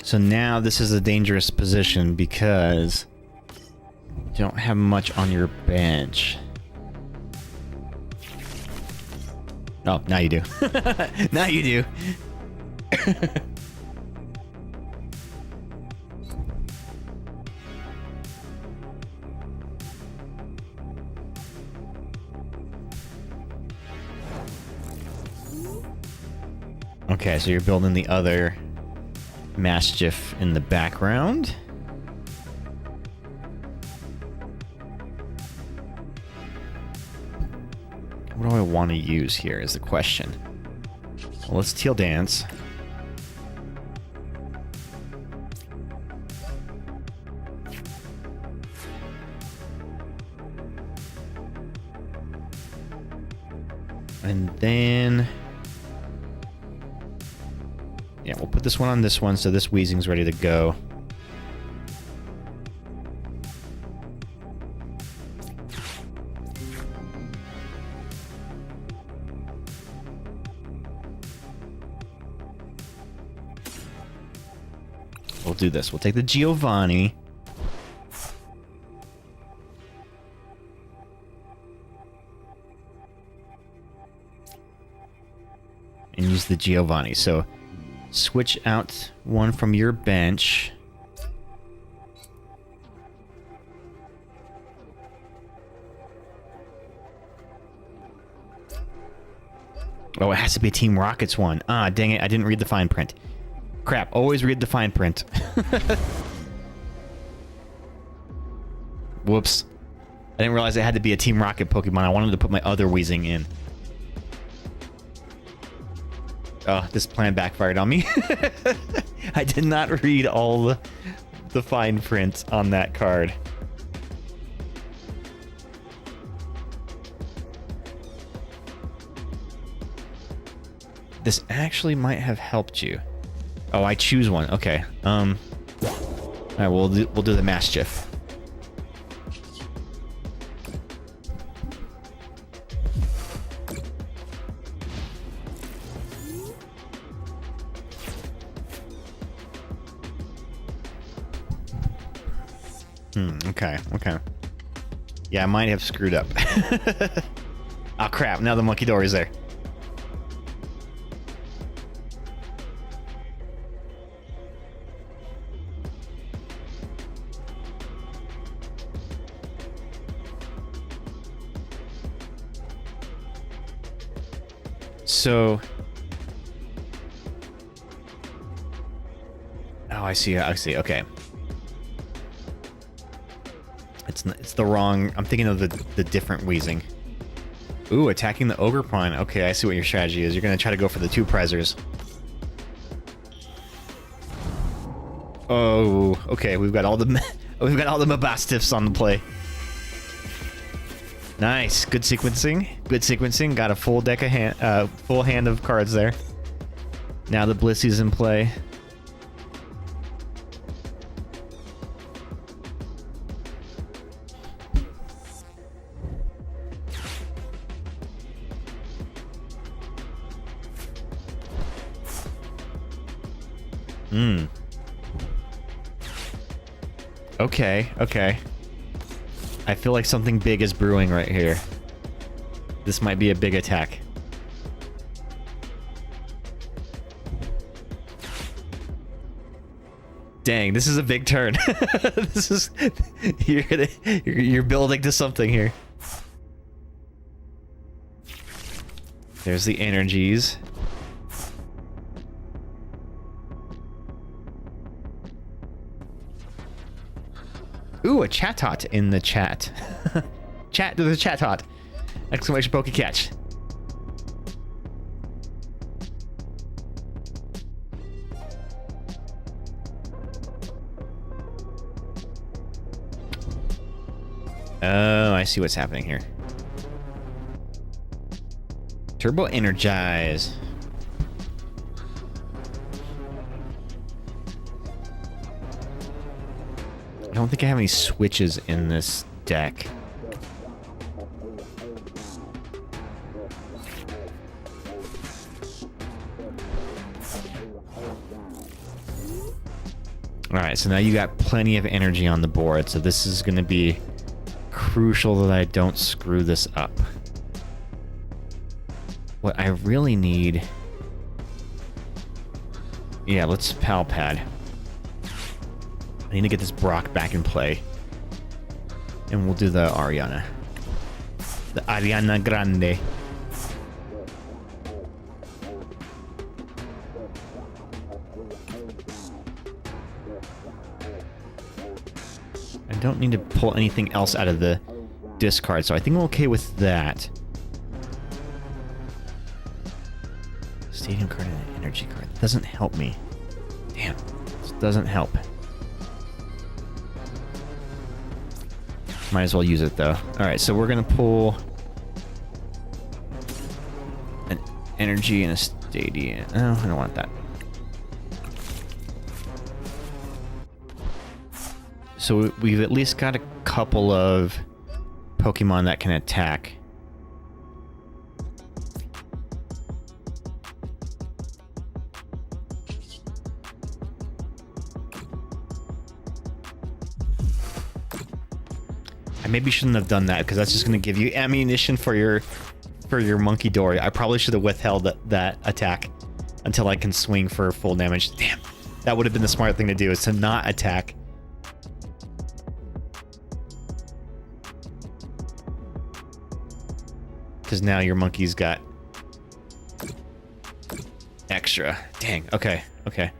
Speaker 2: So now this is a dangerous position because you don't have much on your bench. Oh, now you do. Now you do. Okay, so you're building the other Mischief in the background. What do I want to use here is the question. Well, let's teal dance. And then... yeah, we'll put this one on this one so this wheezing's ready to go. We'll do this. We'll take the Giovanni. And use the Giovanni. So switch out one from your bench. Oh, it has to be a Team Rockets one. Ah, dang it, I didn't read the fine print. Crap, always read the fine print. Whoops. I didn't realize it had to be a Team Rocket Pokemon. I wanted to put my other Weezing in. Oh, this plan backfired on me. I did not read all the fine print on that card. This actually might have helped you. Oh, I choose one. Okay. All right, we'll do the Mischief. Okay, okay. Yeah, I might have screwed up. Oh crap, now the monkey door is there. So, oh, I see. Okay, it's the wrong. I'm thinking of the different Weezing. Ooh, attacking the ogre pawn. Okay, I see what your strategy is. You're gonna try to go for the 2 Prezers. Oh, okay. We've got all the Mabastiffs on the play. Nice, good sequencing. Good sequencing. Got a full deck of full hand of cards there. Now the Blissey's in play. Okay, okay. I feel like something big is brewing right here. This might be a big attack. Dang, this is a big turn. This is you're building to something here. There's the energies. Ooh, a Chatot in the chat. Chat to the Chatot! Exclamation Poke Catch. Oh, I see what's happening here. Turbo Energize. I don't think I have any switches in this deck. Alright, so now you got plenty of energy on the board, so this is going to be crucial that I don't screw this up. What I really need... Yeah, let's Pal Pad. I need to get this Brock back in play. And we'll do the Ariana. The Ariana Grande. I don't need to pull anything else out of the discard, so I think I'm okay with that. Stadium card and an energy card. That doesn't help me. Damn. This doesn't help. Might as well use it though. Alright, so we're gonna pull an energy and a stadium. Oh, I don't want that. So we've at least got a couple of Pokemon that can attack. I maybe shouldn't have done that because that's just going to give you ammunition for your monkey door. I probably should have withheld that attack. until I can swing for full damage. Damn, that would have been the smart thing to do, is to not attack. Because now your monkey's got extra. Dang, okay, okay.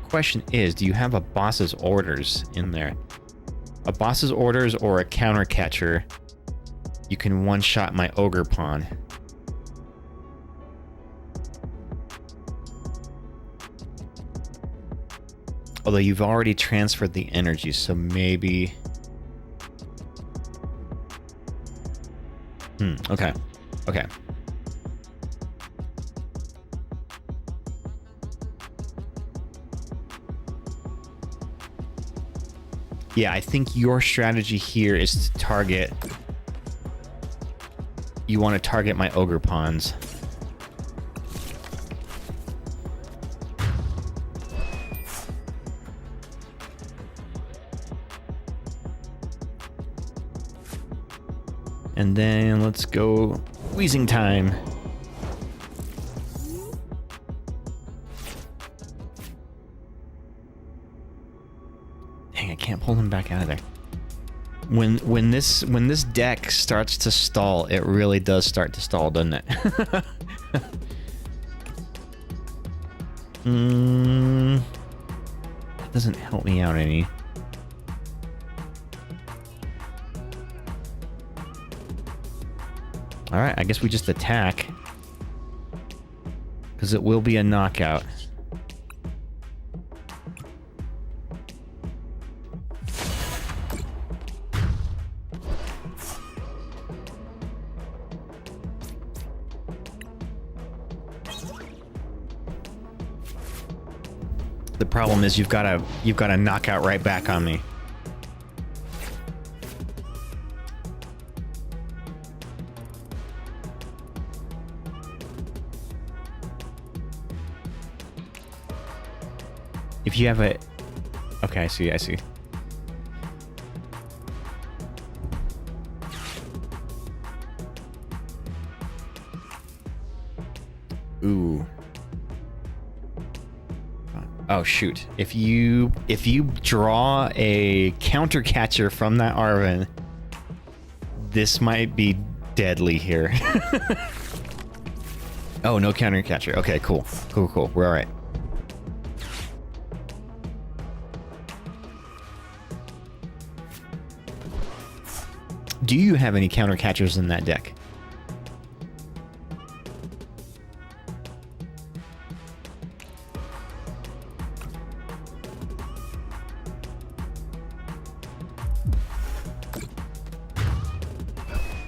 Speaker 2: Question is, do you have a boss's orders in there? A boss's orders or a counter catcher? You can one-shot my ogre pawn. Although you've already transferred the energy, so maybe... okay. Okay. Yeah, I think your strategy here is to target... You want to target my ogre pawns. And then let's go wheezing time. Dang, I can't pull him back out of there. When this deck starts to stall, it really does start to stall, doesn't it? That doesn't help me out any. Alright, I guess we just attack. Because it will be a knockout. The problem is you've got a knockout right back on me. If you have a... Okay, I see, I see. Ooh. Oh, shoot. If you draw a counter catcher from that Arven, this might be deadly here. Oh, no counter catcher. Okay, cool. Cool, cool. We're all right. Do you have any counter catchers in that deck?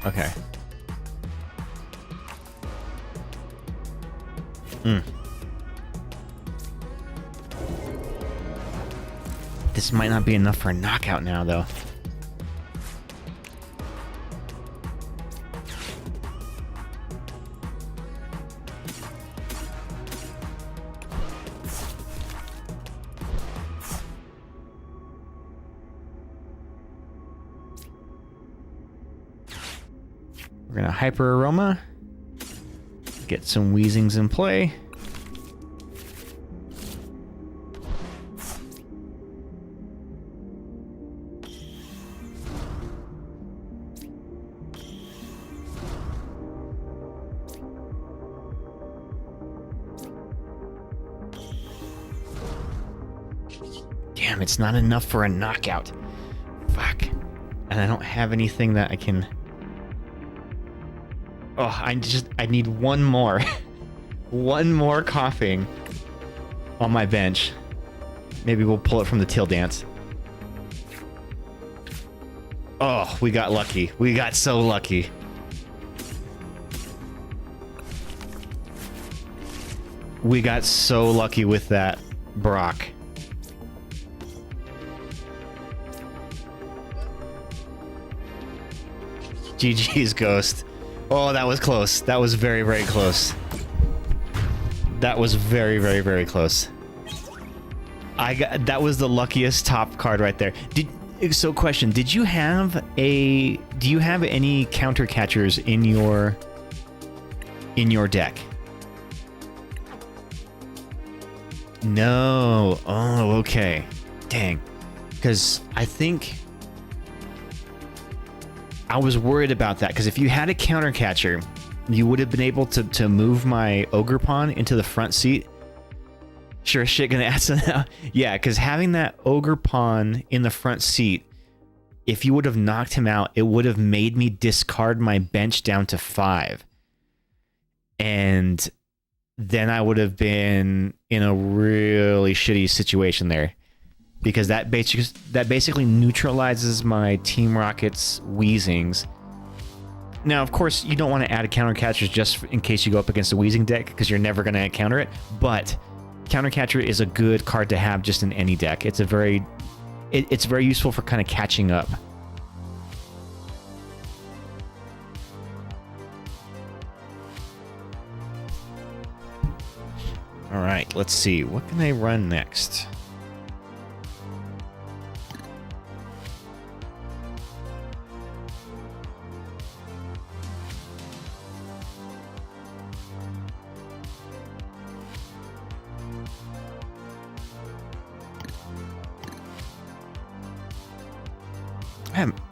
Speaker 2: Okay. This might not be enough for a knockout now, though. We're gonna Hyper Aroma, get some Wheezings in play. Damn, it's not enough for a knockout. Fuck. And I don't have anything that I can... Oh, I need one more. One more coughing on my bench. Maybe we'll pull it from the Till Dance. Oh, we got lucky. We got so lucky. We got so lucky with that Brock. GG's Ghost. Oh, that was close. That was very, very close. That was very, very, very close. that was the luckiest top card right there. So question, do you have any counter catchers in your deck? No. Oh, okay. Dang. Because I think I was worried about that, because if you had a counter catcher, you would have been able to move my ogre pawn into the front seat. Sure as shit gonna add some now. Yeah, because having that ogre pawn in the front seat, if you would have knocked him out, it would have made me discard my bench down to 5. And then I would have been in a really shitty situation there. Because that basically neutralizes my Team Rocket's Weezings. Now, of course, you don't want to add a counter catcher just in case you go up against a Weezing deck, because you're never going to counter it. But counter catcher is a good card to have just in any deck. It's very useful for kind of catching up. All right, let's see. What can I run next?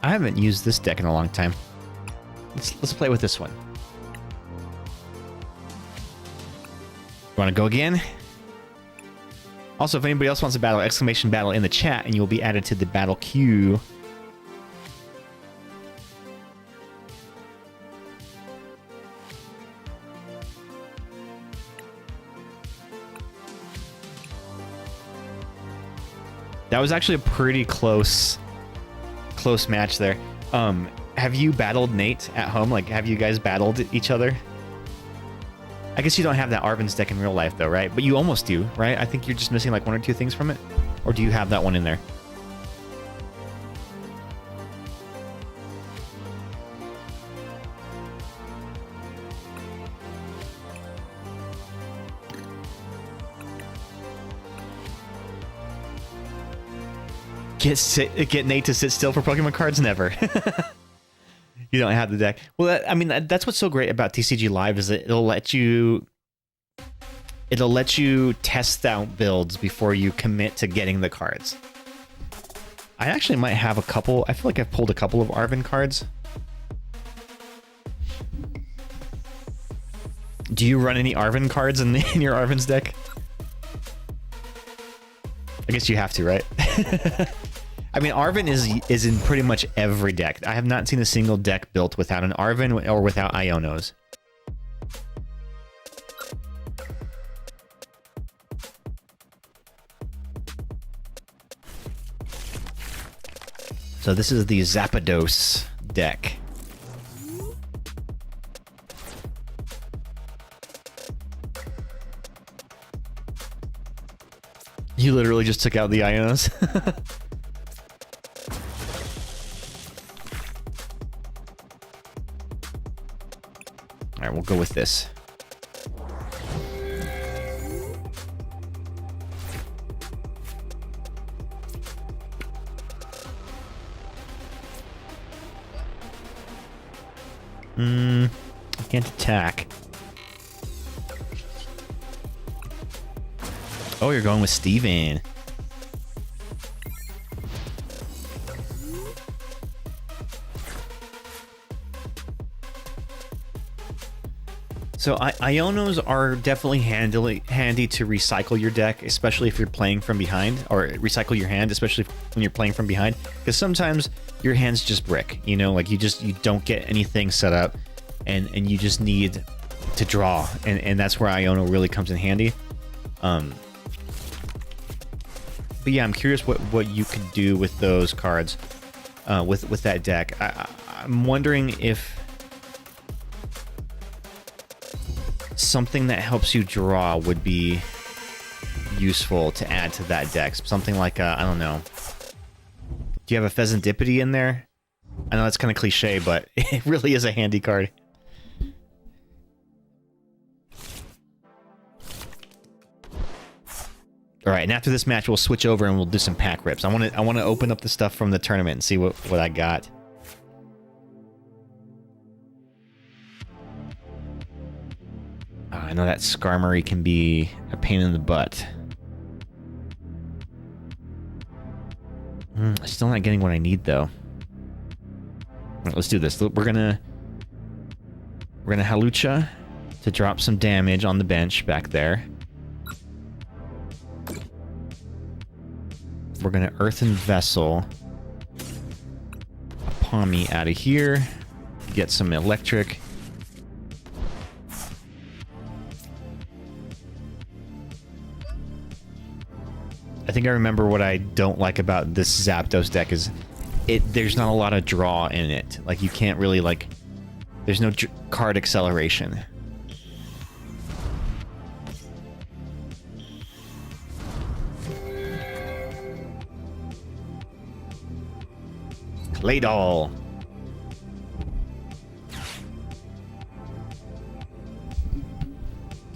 Speaker 2: I haven't used this deck in a long time. Let's play with this one. You want to go again? Also, if anybody else wants to battle, exclamation battle in the chat, and you'll be added to the battle queue. That was actually a pretty close match there. Have you battled Nate at home? Like, have you guys battled each other? I guess you don't have that Arvin's deck in real life, though, right? But you almost do, right? I think you're just missing like 1 or 2 things from it. Or do you have that one in there? Get Nate to sit still for Pokemon cards? Never. You don't have the deck. Well, I mean, that's what's so great about TCG Live is that it'll let you test out builds before you commit to getting the cards. I actually might have a couple. I feel like I've pulled a couple of Arvin cards. Do you run any Arvin cards in your Arvin's deck? I guess you have to, right? I mean, Arvin is in pretty much every deck. I have not seen a single deck built without an Arvin or without Ionos. So this is the Zapdos deck. You literally just took out the Ionos. All right, we'll go with this. I can't attack. Oh, you're going with Steven. So Ionos are definitely handy to recycle your deck, especially if you're playing from behind, or recycle your hand, especially when you're playing from behind, because sometimes your hand's just brick, you know, like you don't get anything set up, and you just need to draw, and that's where Iono really comes in handy. But yeah, I'm curious what you could do with those cards, with that deck. I'm wondering if something that helps you draw would be useful to add to that deck. Something like, I don't know. Do you have a Pheasantipity in there? I know that's kind of cliche, but it really is a handy card. All right, and after this match, we'll switch over and we'll do some pack rips. I want to open up the stuff from the tournament and see what I got. I know that Skarmory can be a pain in the butt. Still not getting what I need though. All right, let's do this. We're gonna Halucha to drop some damage on the bench back there. We're gonna Earthen Vessel a Palmy out of here. Get some electric. I think I remember what I don't like about this Zapdos deck is there's not a lot of draw in it. Like, you can't really, like... There's no card acceleration. Claydol.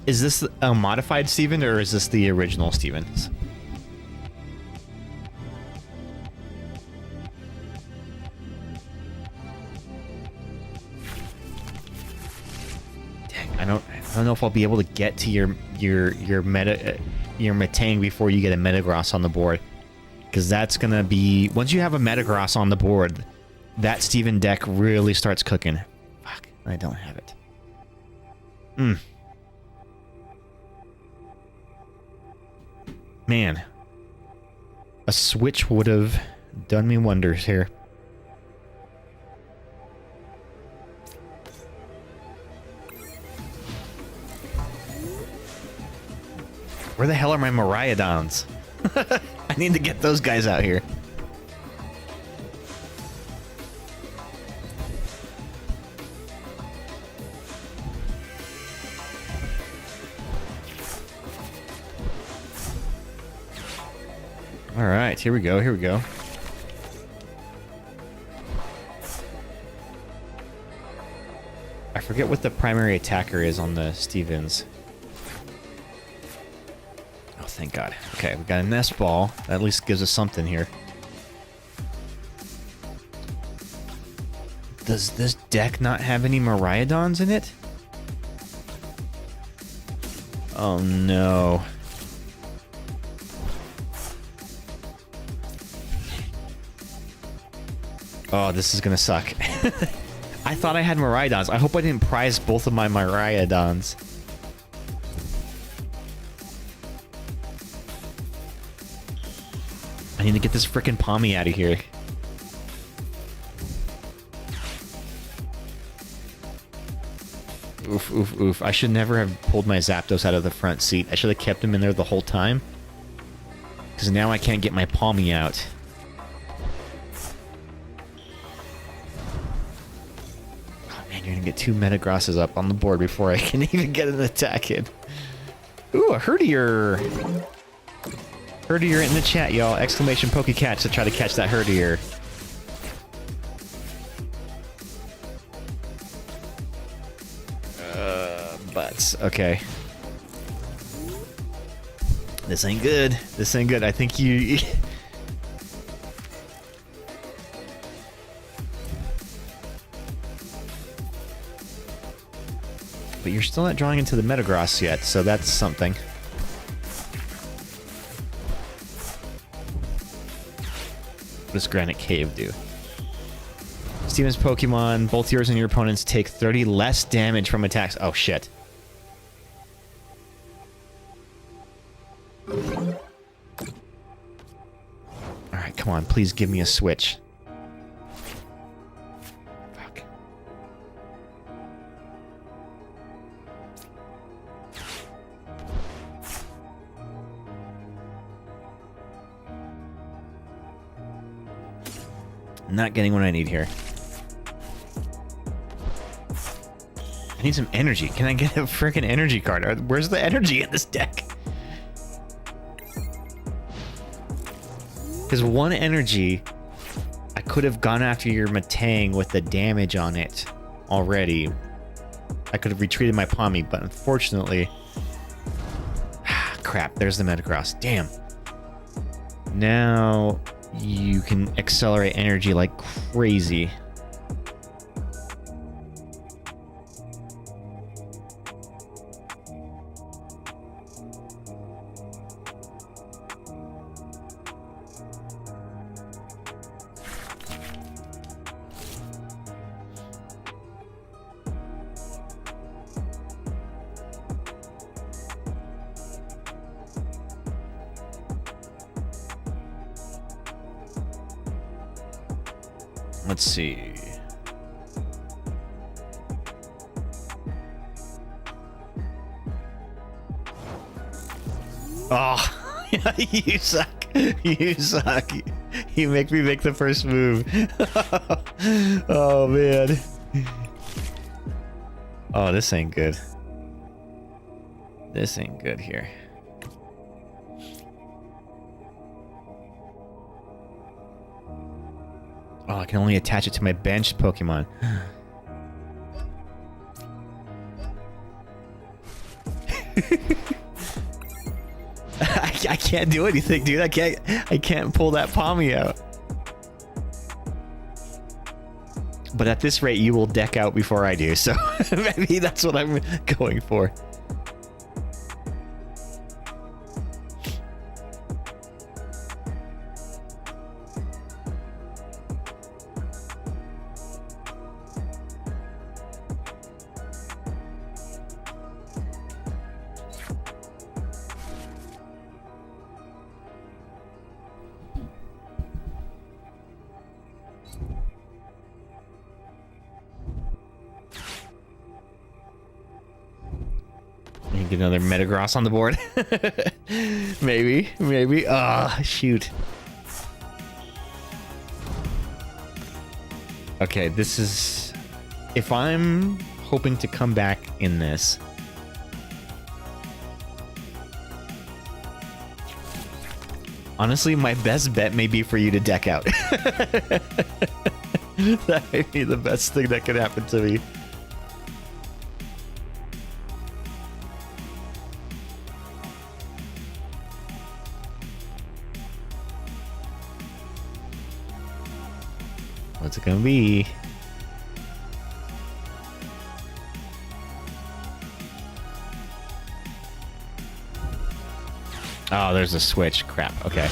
Speaker 2: Is this a modified Steven, or is this the original Stevens? I don't know if I'll be able to get to your Metang before you get a Metagross on the board, because that's gonna be, once you have a Metagross on the board, that Steven deck really starts cooking. Fuck, I don't have it. Man, a switch would have done me wonders here. Where the hell are my Miraidons? I need to get those guys out here. All right, here we go, here we go. I forget what the primary attacker is on the Stevens. Oh, thank God. Okay, we got a Nest Ball. That at least gives us something here. Does this deck not have any Miraidons in it? Oh, no. Oh, this is gonna suck. I thought I had Miraidons. I hope I didn't prize both of my Miraidons. I need to get this frickin' Palmy out of here. Oof, oof, oof. I should never have pulled my Zapdos out of the front seat. I should have kept him in there the whole time. Because now I can't get my Palmy out. You're gonna get two Metagrosses up on the board before I can even get an attack in. Ooh, a Herdier! Herdier in the chat, y'all. Exclamation Pokecatch to try to catch that Herdier. Butts. Okay. This ain't good. This ain't good. I think you... But you're still not drawing into the Metagross yet, so that's something. What does Granite Cave do? Steven's Pokemon, both yours and your opponents take 30 less damage from attacks. Oh, shit. Alright, come on, please give me a switch. Not getting what I need here. I need some energy. Can I get a freaking energy card? Where's the energy in this deck? Because one energy, I could have gone after your Metang with the damage on it already. I could have retreated my Palmy, but unfortunately... crap. There's the Metagross. Damn. Now you can accelerate energy like crazy. Let's see. Oh, you suck. You suck. You make me make the first move. Oh, man. Oh, this ain't good. This ain't good here. Oh, I can only attach it to my bench Pokemon. I can't do anything, dude. I can't pull that Palmy out. But at this rate, you will deck out before I do, so maybe that's what I'm going for. Get another Metagross on the board. Maybe. Ah, shoot. Okay, this is... If I'm hoping to come back in this... Honestly, my best bet may be for you to deck out. That may be the best thing that could happen to me. What's it gonna be? Oh, there's a switch. Crap. Okay.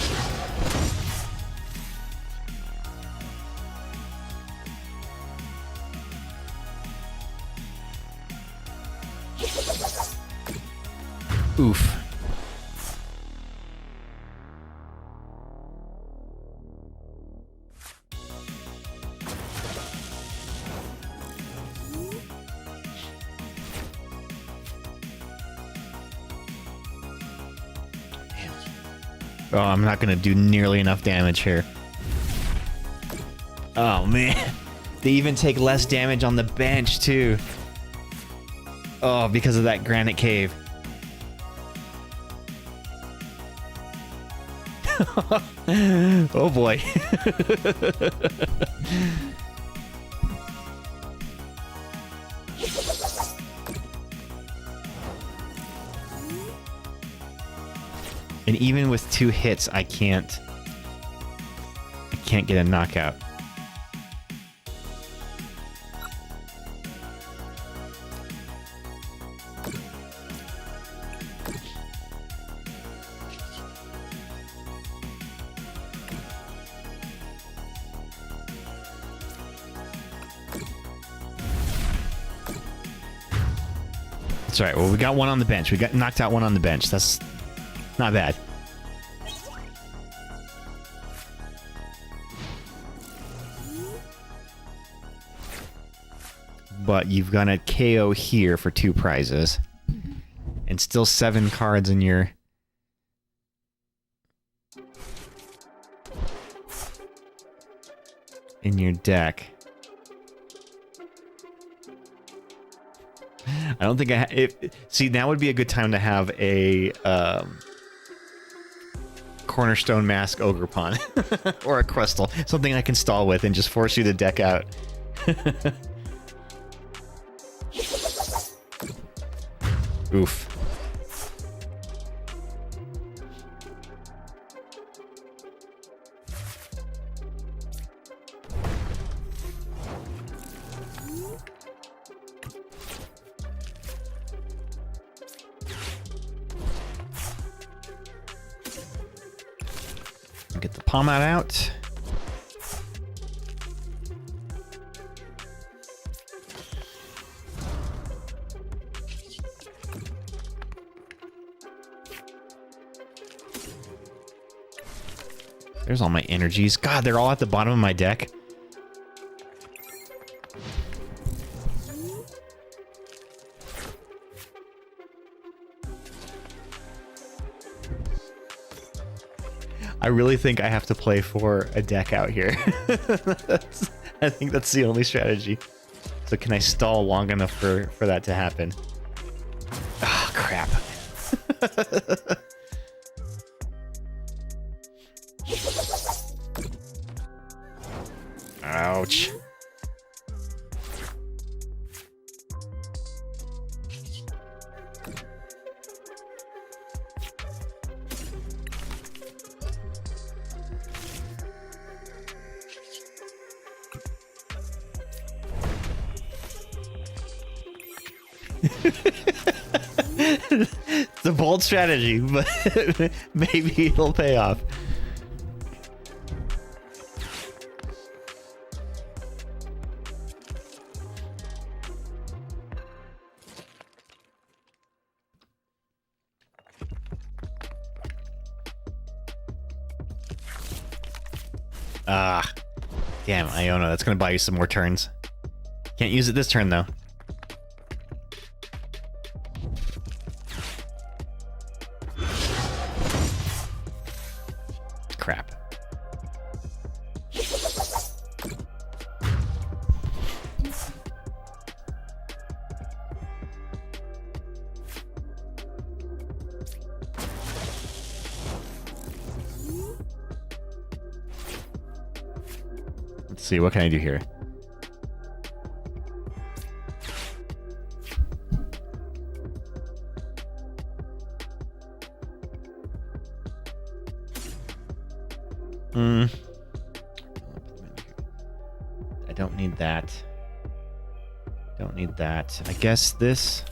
Speaker 2: Oof. Oh, I'm not gonna do nearly enough damage here. Oh, man. They even take less damage on the bench, too. Oh, because of that granite cave. Oh, boy. And even with 2 hits, I can't get a knockout. That's right. Well, we got one on the bench. We got knocked out one on the bench. That's not bad. But you've got a KO here for 2 prizes. And still 7 cards in your... deck. I don't think see, now would be a good time to have a Cornerstone Mask Ogerpon or a Crystal, something I can stall with and just force you to deck out. Oof. Get the palm out. There's all my energies. God, they're all at the bottom of my deck. I really think I have to play for a deck out here. I think that's the only strategy. So can I stall long enough for that to happen? Ah, crap. Ouch. It's a bold strategy, but maybe it'll pay off. Ah, damn, Iona, that's gonna buy you some more turns. Can't use it this turn, though. Crap. Let's see, what can I do here? I don't need that. Don't need that. I guess this.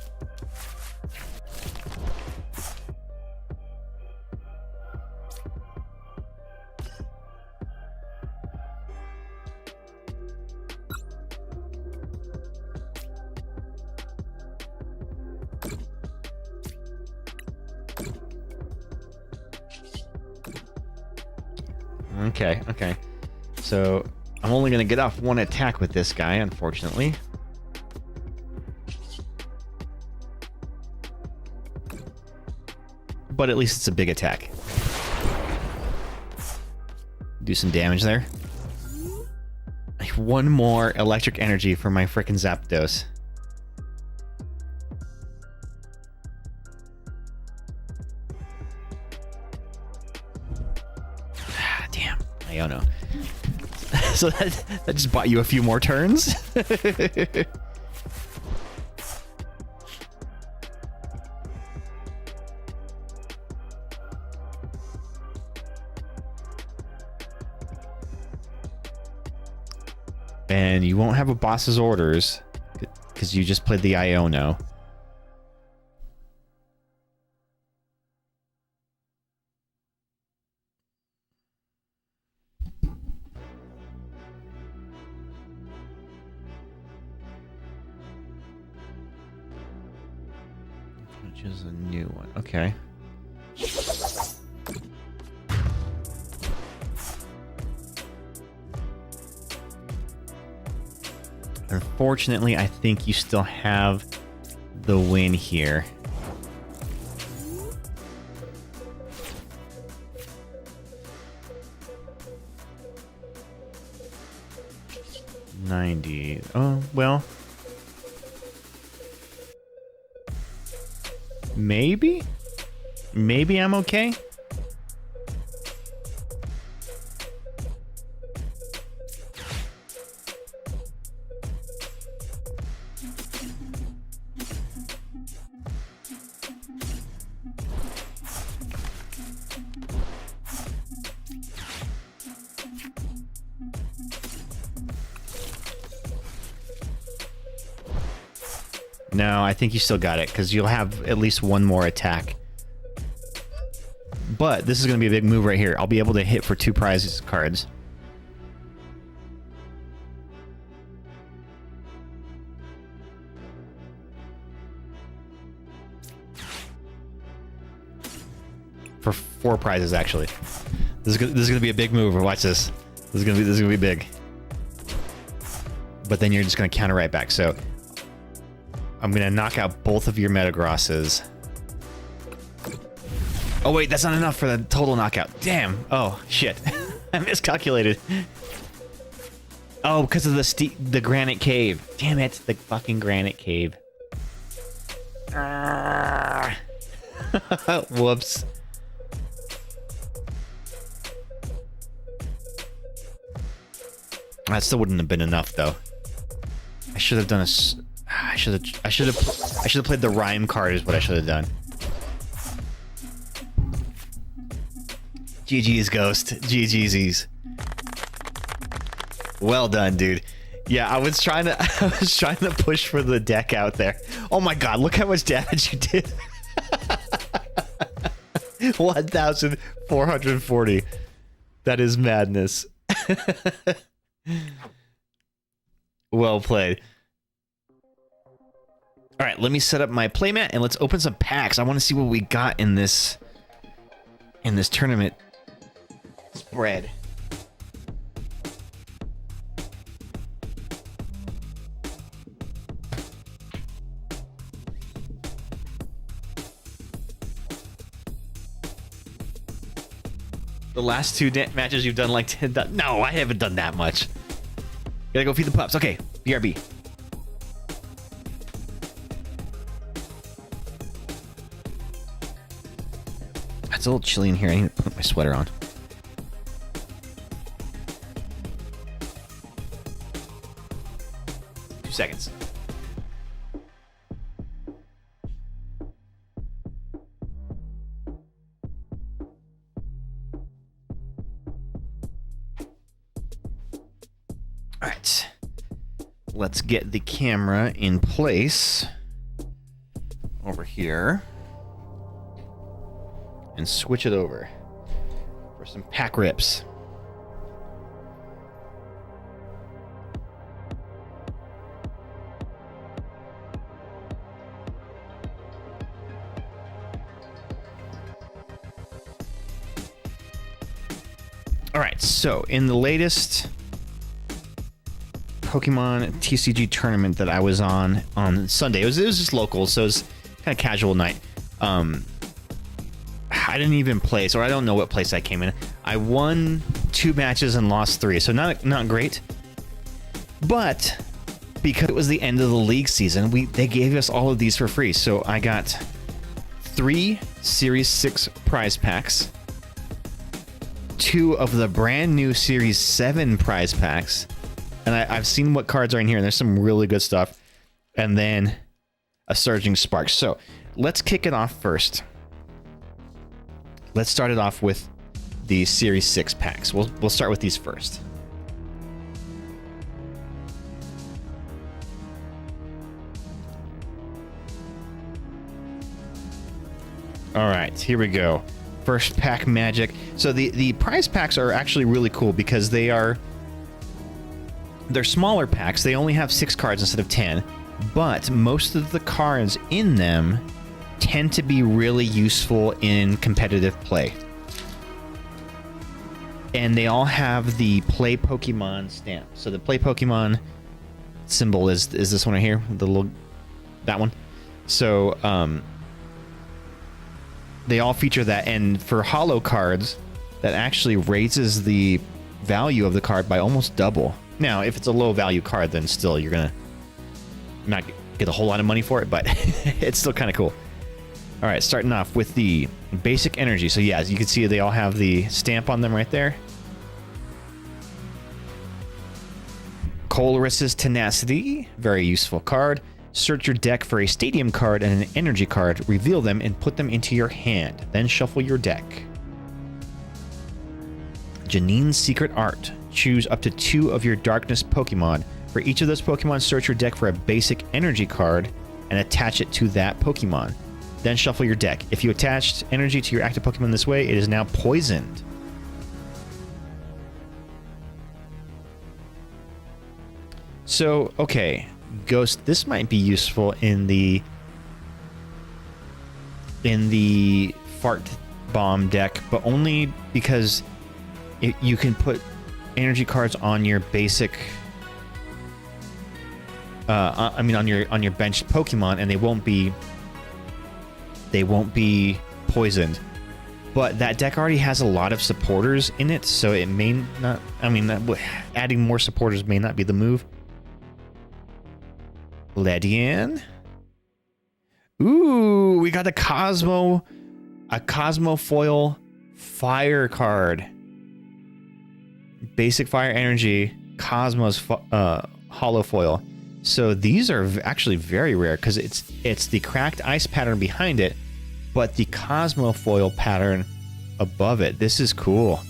Speaker 2: Okay, okay. So I'm only going to get off one attack with this guy, unfortunately. But at least it's a big attack. Do some damage there. One more electric energy for my frickin' Zapdos. Damn, I don't know. So that just bought you a few more turns. And you won't have a boss's orders because you just played the Iono. Which is a new one. Okay. Unfortunately, I think you still have the win here. $90. Oh, well. Maybe? Maybe I'm okay? No, I think you still got it, because you'll have at least one more attack but this is going to be a big move right here. I'll be able to hit for 2 prize cards. For 4 prizes, actually. This is gonna be a big move. Watch this. This is gonna be big. But then you're just gonna counter right back. So I'm gonna knock out both of your Metagrosses. Oh wait, that's not enough for the total knockout. Damn. Oh shit. I miscalculated. Oh, because of the granite cave. Damn it, the fucking granite cave. Whoops. That still wouldn't have been enough, though. I should have done a. I should have played the rhyme card. Is what I should have done. GG's Ghost. GG's. Well done, dude. Yeah, I was trying to push for the deck out there. Oh my god, look how much damage you did. 1,440. That is madness. Well played. All right, let me set up my playmat and let's open some packs. I want to see what we got in this tournament spread. The last 2 matches you've done like 10. No, I haven't done that much. Gotta go feed the pups. Okay, BRB. It's a little chilly in here. I need to put my sweater on. Two seconds. All right. Let's get the camera in place over here. And switch it over for some pack rips. All right, so in the latest Pokemon TCG tournament that I was on Sunday, it was just local, so it was kind of casual night. I didn't even place, or I don't know what place I came in. I won 2 matches and lost 3, so not great. But because it was the end of the league season, they gave us all of these for free. So I got 3 Series 6 prize packs, 2 of the brand new Series 7 prize packs, and I've seen what cards are in here, and there's some really good stuff, and then a Surging Spark. So let's kick it off first. Let's start it off with the Series 6 packs. We'll start with these first. All right, here we go. First pack magic. So the prize packs are actually really cool because they're smaller packs. They only have 6 cards instead of 10, but most of the cards in them tend to be really useful in competitive play. And they all have the Play Pokemon stamp. So the Play Pokemon symbol is this one right here, that one. So they all feature that, and for holo cards, that actually raises the value of the card by almost double. Now, if it's a low value card, then still you're gonna not get a whole lot of money for it, but it's still kind of cool. All right, starting off with the basic energy. So yeah, as you can see, they all have the stamp on them right there. Colress's Tenacity, very useful card. Search your deck for a stadium card and an energy card, reveal them and put them into your hand, then shuffle your deck. Janine's Secret Art, choose up to 2 of your darkness Pokemon. For each of those Pokemon, search your deck for a basic energy card and attach it to that Pokemon. Then shuffle your deck. If you attached energy to your active Pokemon this way, it is now poisoned. So, okay, Ghost, this might be useful in the Fart Bomb deck, but only because you can put energy cards on your basic I mean on your benched Pokemon, and they won't be poisoned. But that deck already has a lot of supporters in it, so it may not, I mean, adding more supporters may not be the move. Ledian. Ooh, we got a Cosmo foil fire card. Basic fire energy, Cosmos hollow foil. So these are actually very rare because it's the cracked ice pattern behind it, but the Cosmo foil pattern above it. This is cool.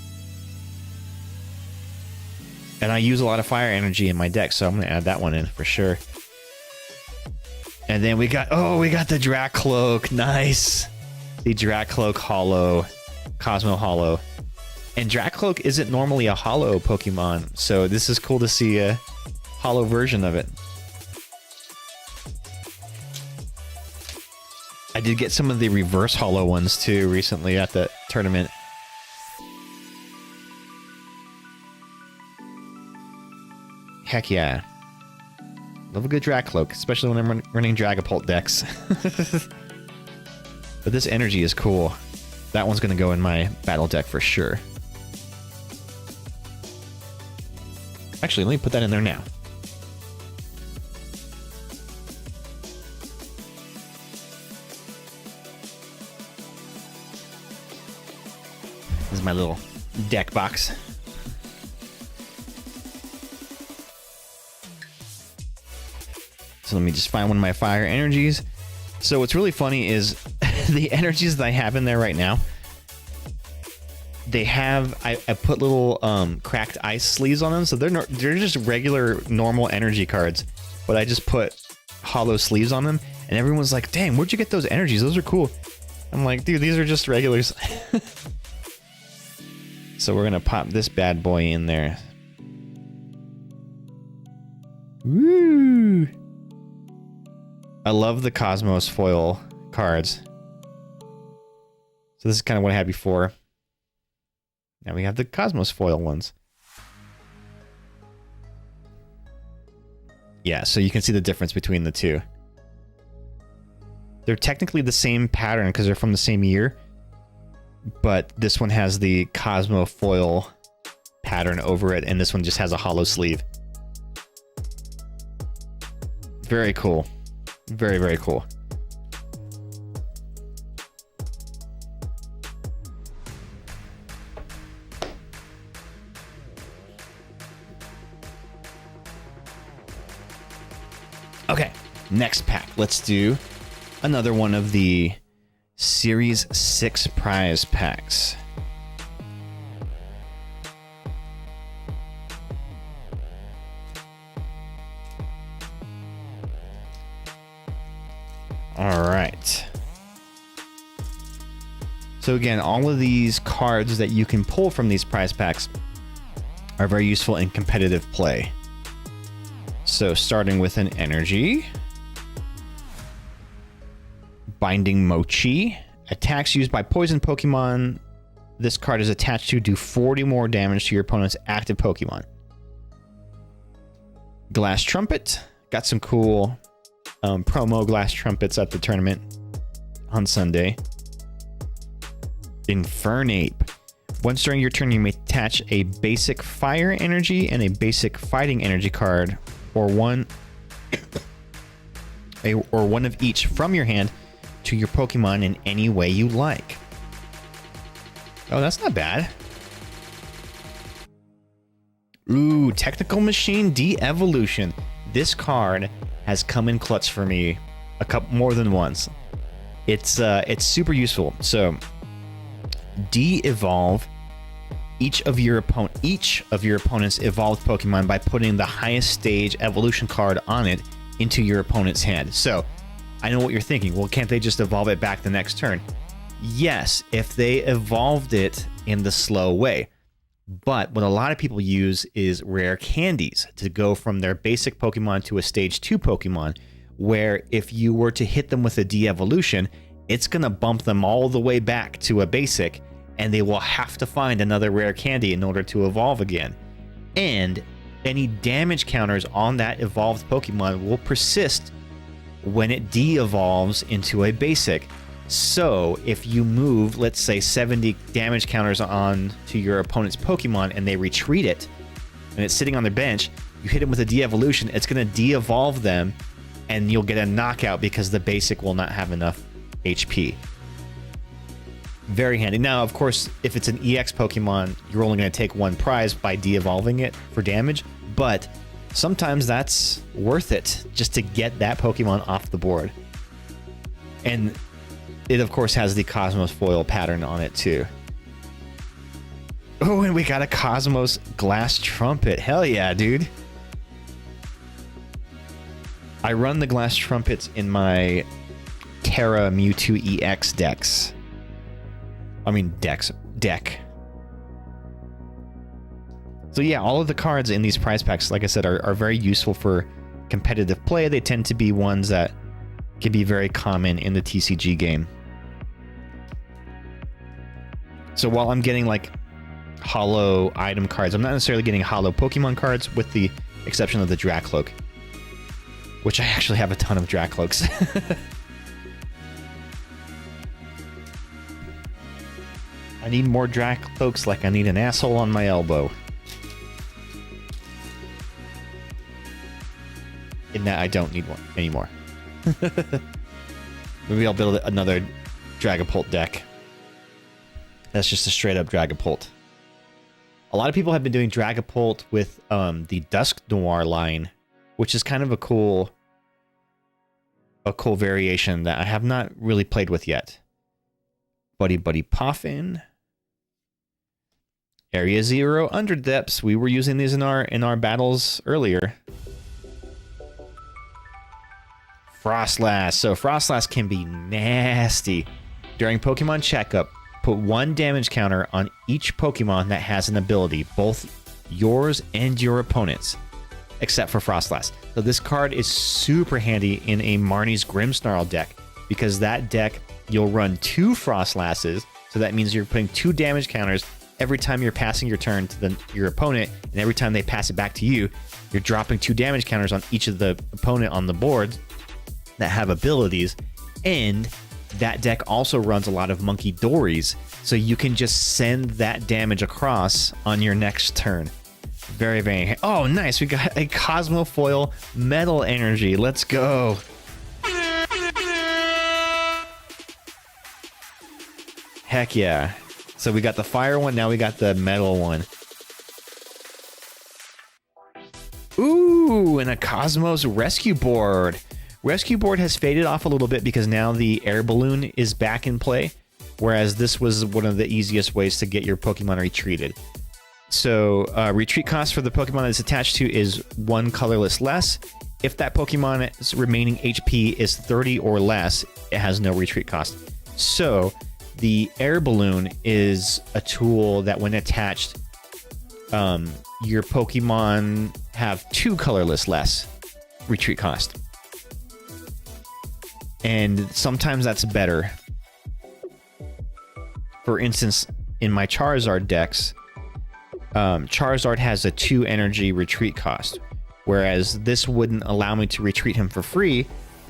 Speaker 2: And I use a lot of fire energy in my deck, so I'm going to add that one in for sure. And then we got the Dracloak. Nice. The Dracloak hollow, Cosmo hollow. And Dracloak isn't normally a hollow Pokemon, so this is cool to see a hollow version of it. I did get some of the reverse hollow ones too recently at the tournament. Heck yeah. Love a good Dracloak, especially when I'm running Dragapult decks. But this energy is cool. That one's going to go in my battle deck for sure. Actually, let me put that in there now. This is my little deck box. So let me just find one of my fire energies. So what's really funny is the energies that I have in there right now, they have, I put little cracked ice sleeves on them, so they're just regular normal energy cards, but I just put hollow sleeves on them, and everyone's like, dang, where'd you get those energies? Those are cool. I'm like, dude, these are just regulars. So we're gonna pop this bad boy in there. Woo! I love the Cosmos foil cards. So this is kind of what I had before. Now we have the Cosmos foil ones. Yeah, so you can see the difference between the two. They're technically the same pattern because they're from the same year, but this one has the Cosmo foil pattern over it, and this one just has a hollow sleeve. Very cool. Very, very cool. Okay, next pack. Let's do another one of the Series 6 prize packs. All right. So again, all of these cards that you can pull from these prize packs are very useful in competitive play. So starting with an energy. Binding Mochi. Attacks used by poison Pokemon this card is attached to do 40 more damage to your opponent's active Pokemon. Glass Trumpet. Got some cool promo Glass Trumpets at the tournament on Sunday. Infernape. Once during your turn, you may attach a basic fire energy and a basic fighting energy card, or one of each from your hand to your Pokemon in any way you like. Oh, that's not bad. Ooh, Technical Machine De-Evolution. This card has come in clutch for me a couple more than once. It's super useful. So de-evolve each of your opponent's evolved Pokemon by putting the highest stage evolution card on it into your opponent's hand. So I know what you're thinking. Well, can't they just evolve it back the next turn? Yes, if they evolved it in the slow way. But what a lot of people use is rare candies to go from their basic Pokemon to a stage 2 Pokemon, where if you were to hit them with a de-evolution, it's going to bump them all the way back to a basic, and they will have to find another rare candy in order to evolve again. And any damage counters on that evolved Pokemon will persist when it de-evolves into a basic. So if you move, let's say, 70 damage counters on to your opponent's Pokemon and they retreat it, and it's sitting on their bench, you hit them with a de-evolution, it's going to de-evolve them, and you'll get a knockout because the basic will not have enough HP. Very handy. Now, of course, if it's an EX Pokemon, you're only going to take one prize by de-evolving it for damage, but sometimes that's worth it just to get that Pokemon off the board. And it, of course, has the Cosmos foil pattern on it, too. Oh, and we got a Cosmos Glass Trumpet. Hell yeah, dude. I run the Glass Trumpets in my Terra Mewtwo EX decks. I mean, deck. So yeah, all of the cards in these prize packs, like I said, are very useful for competitive play. They tend to be ones that can be very common in the TCG game. So while I'm getting like holo item cards, I'm not necessarily getting holo Pokemon cards, with the exception of the Dracloak, which I actually have a ton of Dracloaks. I need more Dracloaks like I need an asshole on my elbow. In that I don't need one anymore. Maybe I'll build another Dragapult deck. That's just a straight up Dragapult. A lot of people have been doing Dragapult with the Dusk Noir line, which is kind of a cool variation that I have not really played with yet. Buddy Poffin. Area 0 Underdepths. We were using these in our battles earlier. Frostlass. So Frostlass can be nasty. During Pokemon Checkup, put 1 damage counter on each Pokemon that has an ability, both yours and your opponent's, except for Frostlass. So this card is super handy in a Marnie's Grimmsnarl deck, because that deck, you'll run 2 Frostlasses, so that means you're putting 2 damage counters every time you're passing your turn to your opponent, and every time they pass it back to you, you're dropping 2 damage counters on each of the opponent on the board that have abilities. And that deck also runs a lot of Monkey Dories, so you can just send that damage across on your next turn. Very, very... Oh, nice. We got a Cosmofoil Metal Energy. Let's go. Heck yeah. So we got the fire one, now we got the metal one. Ooh, and a Cosmos Rescue Board. Rescue Board has faded off a little bit because now the air balloon is back in play, whereas this was one of the easiest ways to get your Pokemon retreated. So retreat cost for the Pokemon it's attached to is 1 colorless less. If that Pokemon's remaining HP is 30 or less, it has no retreat cost. So the air balloon is a tool that when attached, your Pokemon have 2 colorless less retreat cost. And sometimes that's better. For instance, in my Charizard decks, Charizard has a 2 energy retreat cost, whereas this wouldn't allow me to retreat him for free,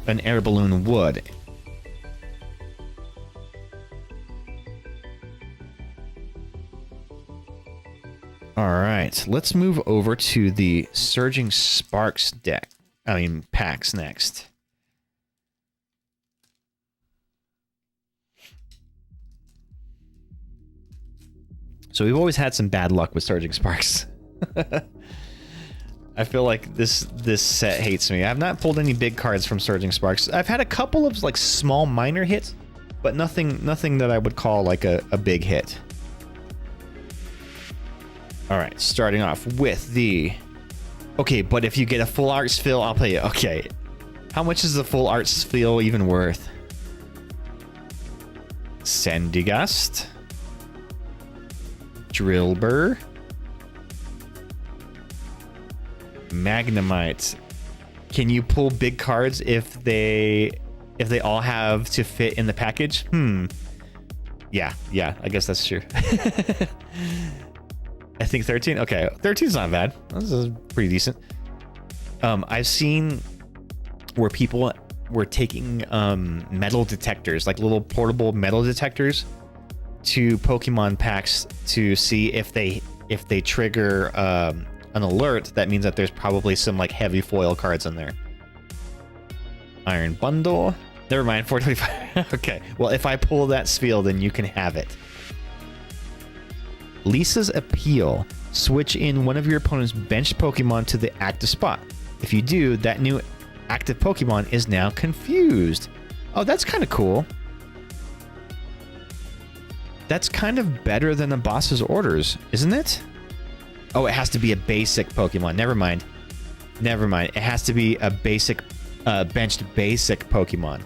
Speaker 2: an air balloon would. Alright, let's move over to the Surging Sparks packs next. So we've always had some bad luck with Surging Sparks. I feel like this set hates me. I've not pulled any big cards from Surging Sparks. I've had a couple of like small minor hits, but nothing that I would call like a big hit. All right, starting off with the... Okay, but if you get a full Arts Fill, I'll play it. Okay. How much is the full art spiel even worth? Sandygast. Drillbur. Magnemite. Can you pull big cards if they all have to fit in the package? Yeah, I guess that's true. I think 13. Okay, 13 is not bad. This is pretty decent. I've seen where people were taking metal detectors, like little portable metal detectors, to Pokemon packs to see if they trigger an alert. That means that there's probably some like heavy foil cards in there. Iron Bundle. Never mind, 425. Okay, well, if I pull that spiel, then you can have it. Lisa's Appeal. Switch in one of your opponent's benched Pokemon to the active spot. If you do, that new active Pokemon is now confused. Oh, that's kind of cool. That's kind of better than the boss's orders, isn't it? Oh, it has to be a basic Pokemon. Never mind. It has to be a basic, benched basic Pokemon.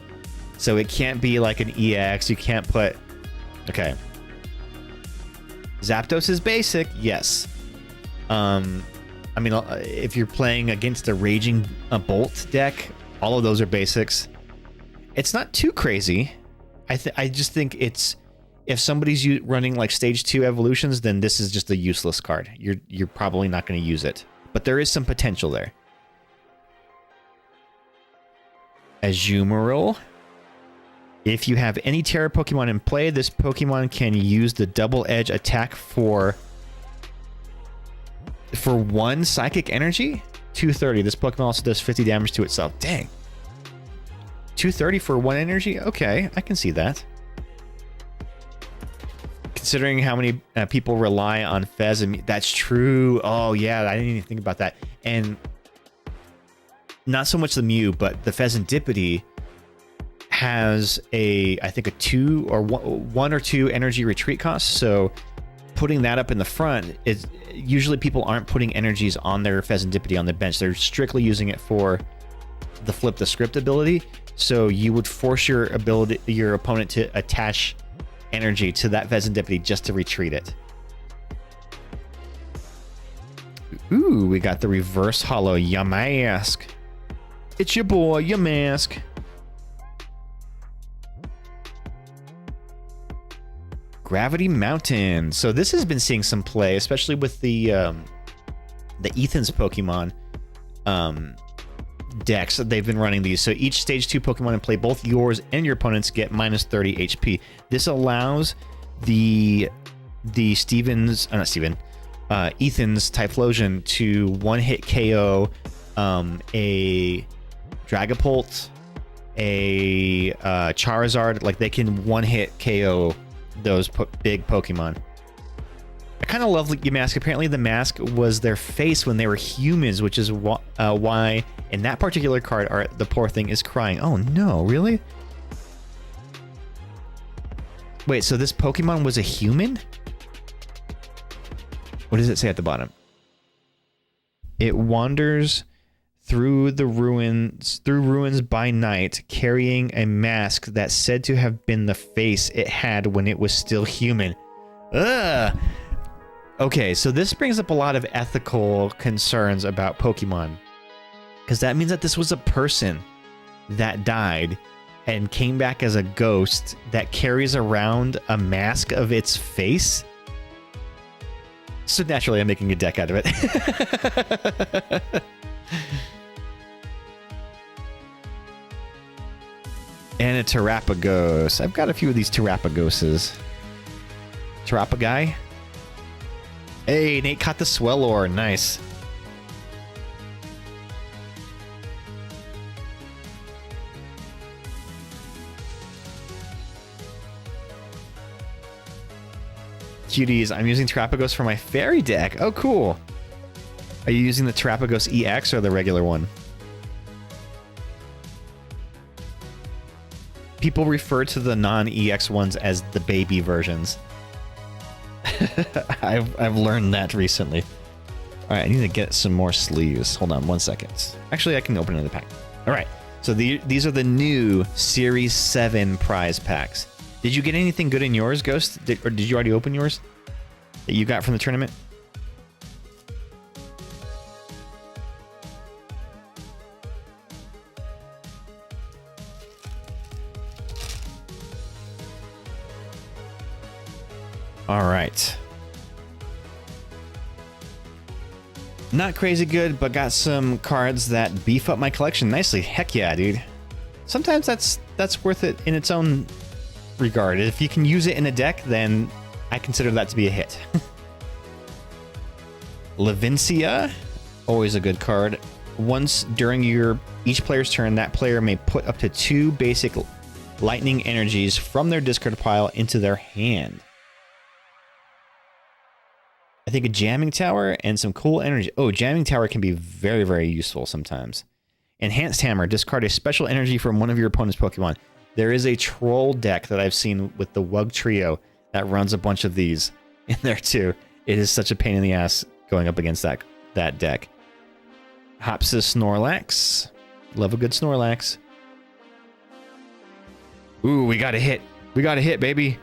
Speaker 2: So it can't be like an EX. You can't put... Okay. Zapdos is basic, yes. I mean, if you're playing against a Raging Bolt deck, all of those are basics. It's not too crazy. I just think it's... If somebody's running like stage 2 evolutions, then this is just a useless card. You're probably not going to use it. But there is some potential there. Azumarill. If you have any Terra Pokemon in play, this Pokemon can use the Double Edge attack for 1 Psychic Energy. 230. This Pokemon also does 50 damage to itself. Dang. 230 for 1 energy? Okay, I can see that. Considering how many people rely on Fez and that's true. Oh yeah, I didn't even think about that. And not so much the Mew, but the Pheasantipity has I think a 2 or 1 or 2 energy retreat costs. So putting that up in the front is usually people aren't putting energies on their Pheasantipity on the bench. They're strictly using it for the flip the script ability. So you would force your opponent to attach energy to that Pheasantipity just to retreat it. Ooh, we got the reverse hollow Yamask. It's your boy, Yamask. Gravity Mountain. So this has been seeing some play, especially with the Ethan's Pokemon decks. They've been running these. So each stage 2 Pokemon in play, both yours and your opponents get minus 30 HP. This allows the Ethan's Typhlosion to one-hit KO a Dragapult, a Charizard. Like they can one-hit KO those big Pokemon. I kind of love Yamask. Apparently the mask was their face when they were humans, which is why in that particular card art the poor thing is crying. Oh no, really? Wait, so this Pokemon was a human? What does it say at the bottom? It wanders through ruins by night, carrying a mask that's said to have been the face it had when it was still human. Ugh. Okay, so this brings up a lot of ethical concerns about Pokemon. Because that means that this was a person that died and came back as a ghost that carries around a mask of its face. So naturally, I'm making a deck out of it. And a Terrapagos. I've got a few of these Terrapagoses. Terrapaguy. Hey, Nate caught the Swellor. Nice. Cuties, I'm using Terrapagos for my fairy deck. Oh, cool. Are you using the Terrapagos EX or the regular one? People refer to the non-EX ones as the baby versions. I've learned that recently. All right, I need to get some more sleeves. Hold on 1 second. Actually, I can open another pack. All right, So these are the new Series 7 prize packs. Did you get anything good in yours, Ghost? Or did you already open yours that you got from the tournament? All right. Not crazy good, but got some cards that beef up my collection nicely. Heck yeah, dude. Sometimes that's worth it in its own regard. If you can use it in a deck, then I consider that to be a hit. Levincia, always a good card. Once during each player's turn, that player may put up to 2 basic lightning energies from their discard pile into their hand. I think a jamming tower and some cool energy. Oh, jamming tower can be very, very useful sometimes. Enhanced hammer, discard a special energy from one of your opponent's Pokemon. There is a troll deck that I've seen with the Wug Trio that runs a bunch of these in there too. It is such a pain in the ass going up against that deck. Hopsis Snorlax. Love a good Snorlax. Ooh, we got a hit. We got a hit, baby.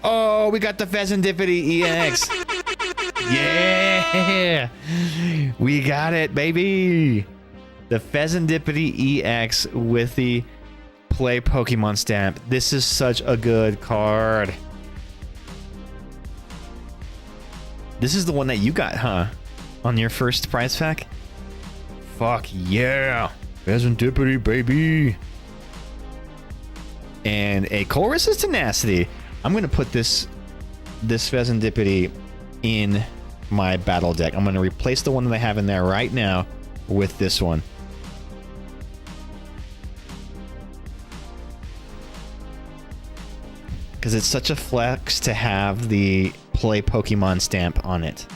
Speaker 2: Oh, we got the Pheasantipity EX. Yeah! We got it, baby! The Pheasantipity EX with the Play Pokemon stamp. This is such a good card. This is the one that you got, huh? On your first prize pack? Fuck yeah! Pheasantipity, baby! And a Colress's Tenacity. I'm gonna put this Pheasantipity in my battle deck. I'm going to replace the one that I have in there right now with this one. Because it's such a flex to have the Play Pokemon stamp on it.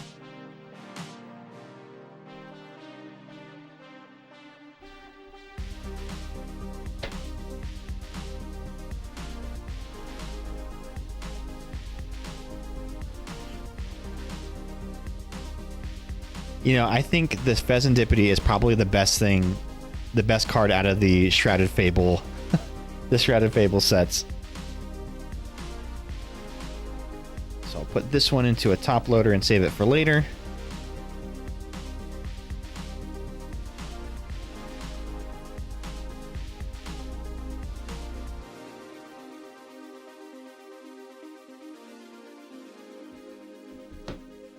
Speaker 2: You know, I think this Pheasantipity is probably the best card out of the Shrouded Fable, the Shrouded Fable sets. So I'll put this one into a top loader and save it for later.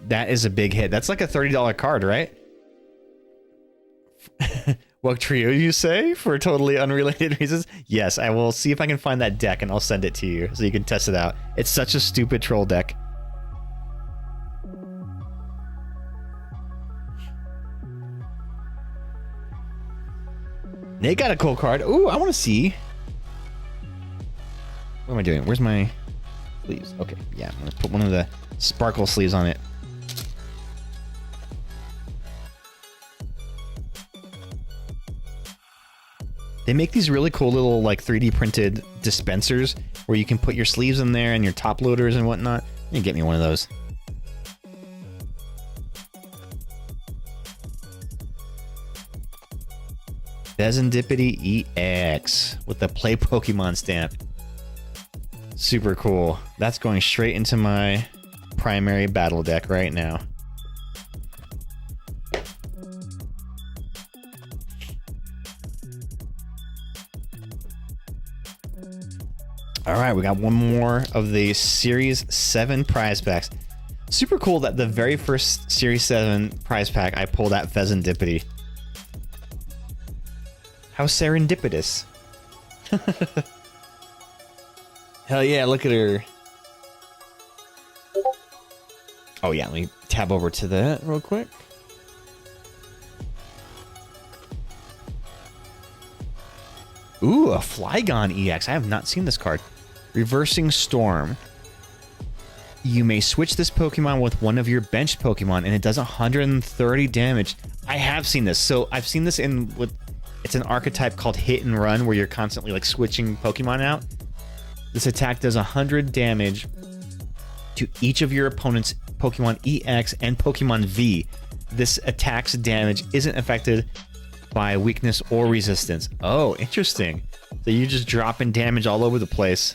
Speaker 2: That is a big hit. That's like a $30 card, right? What trio you say? For totally unrelated reasons? Yes, I will see if I can find that deck and I'll send it to you so you can test it out. It's such a stupid troll deck. Nate got a cool card. Ooh, I want to see. What am I doing? Where's my sleeves? Okay, yeah, I'm going to put one of the sparkle sleeves on it. They make these really cool little like 3D printed dispensers where you can put your sleeves in there and your top loaders and whatnot. You can get me one of those. Pheasantipity EX with the Play Pokemon stamp. Super cool. That's going straight into my primary battle deck right now. All right, we got one more of the Series 7 prize packs. Super cool that the very first Series 7 prize pack I pulled out Pheasantipity. How serendipitous. Hell yeah, look at her. Oh yeah, let me tab over to that real quick. Ooh, a Flygon EX. I have not seen this card. Reversing Storm. You may switch this Pokemon with one of your benched Pokemon, and it does 130 damage. I have seen this. So I've seen this it's an archetype called Hit and Run, where you're constantly like switching Pokemon out. This attack does 100 damage to each of your opponent's Pokemon EX and Pokemon V. This attack's damage isn't affected by weakness or resistance. Oh, interesting. So you're just dropping damage all over the place.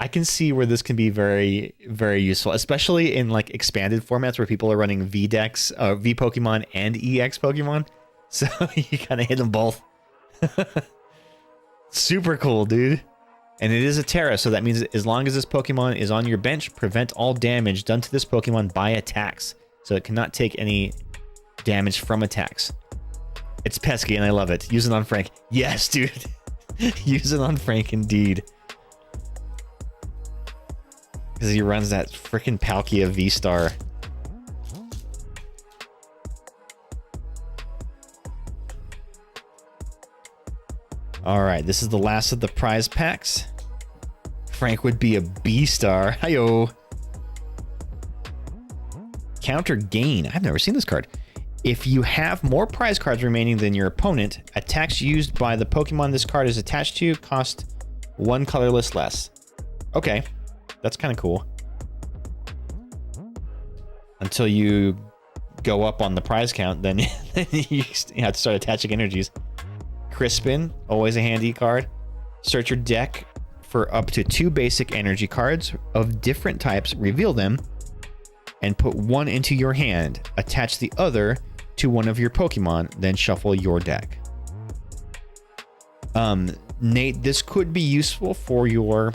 Speaker 2: I can see where this can be very, very useful, especially in like expanded formats where people are running V decks, V Pokemon and EX Pokemon. So you kind of hit them both. Super cool, dude. And it is a Terra, so that means as long as this Pokemon is on your bench, prevent all damage done to this Pokemon by attacks. So it cannot take any damage from attacks. It's pesky and I love it. Use it on Frank. Yes, dude. Use it on Frank indeed. Because he runs that freaking Palkia V-Star. Alright, this is the last of the prize packs. Frank would be a B-Star. Hi-yo. Counter gain. I've never seen this card. If you have more prize cards remaining than your opponent, attacks used by the Pokemon this card is attached to cost 1 colorless less. Okay. That's kind of cool. Until you go up on the prize count, then you have to start attaching energies. Crispin, always a handy card. Search your deck for up to 2 basic energy cards of different types, reveal them, and put one into your hand. Attach the other to one of your Pokemon, then shuffle your deck. Nate, this could be useful for your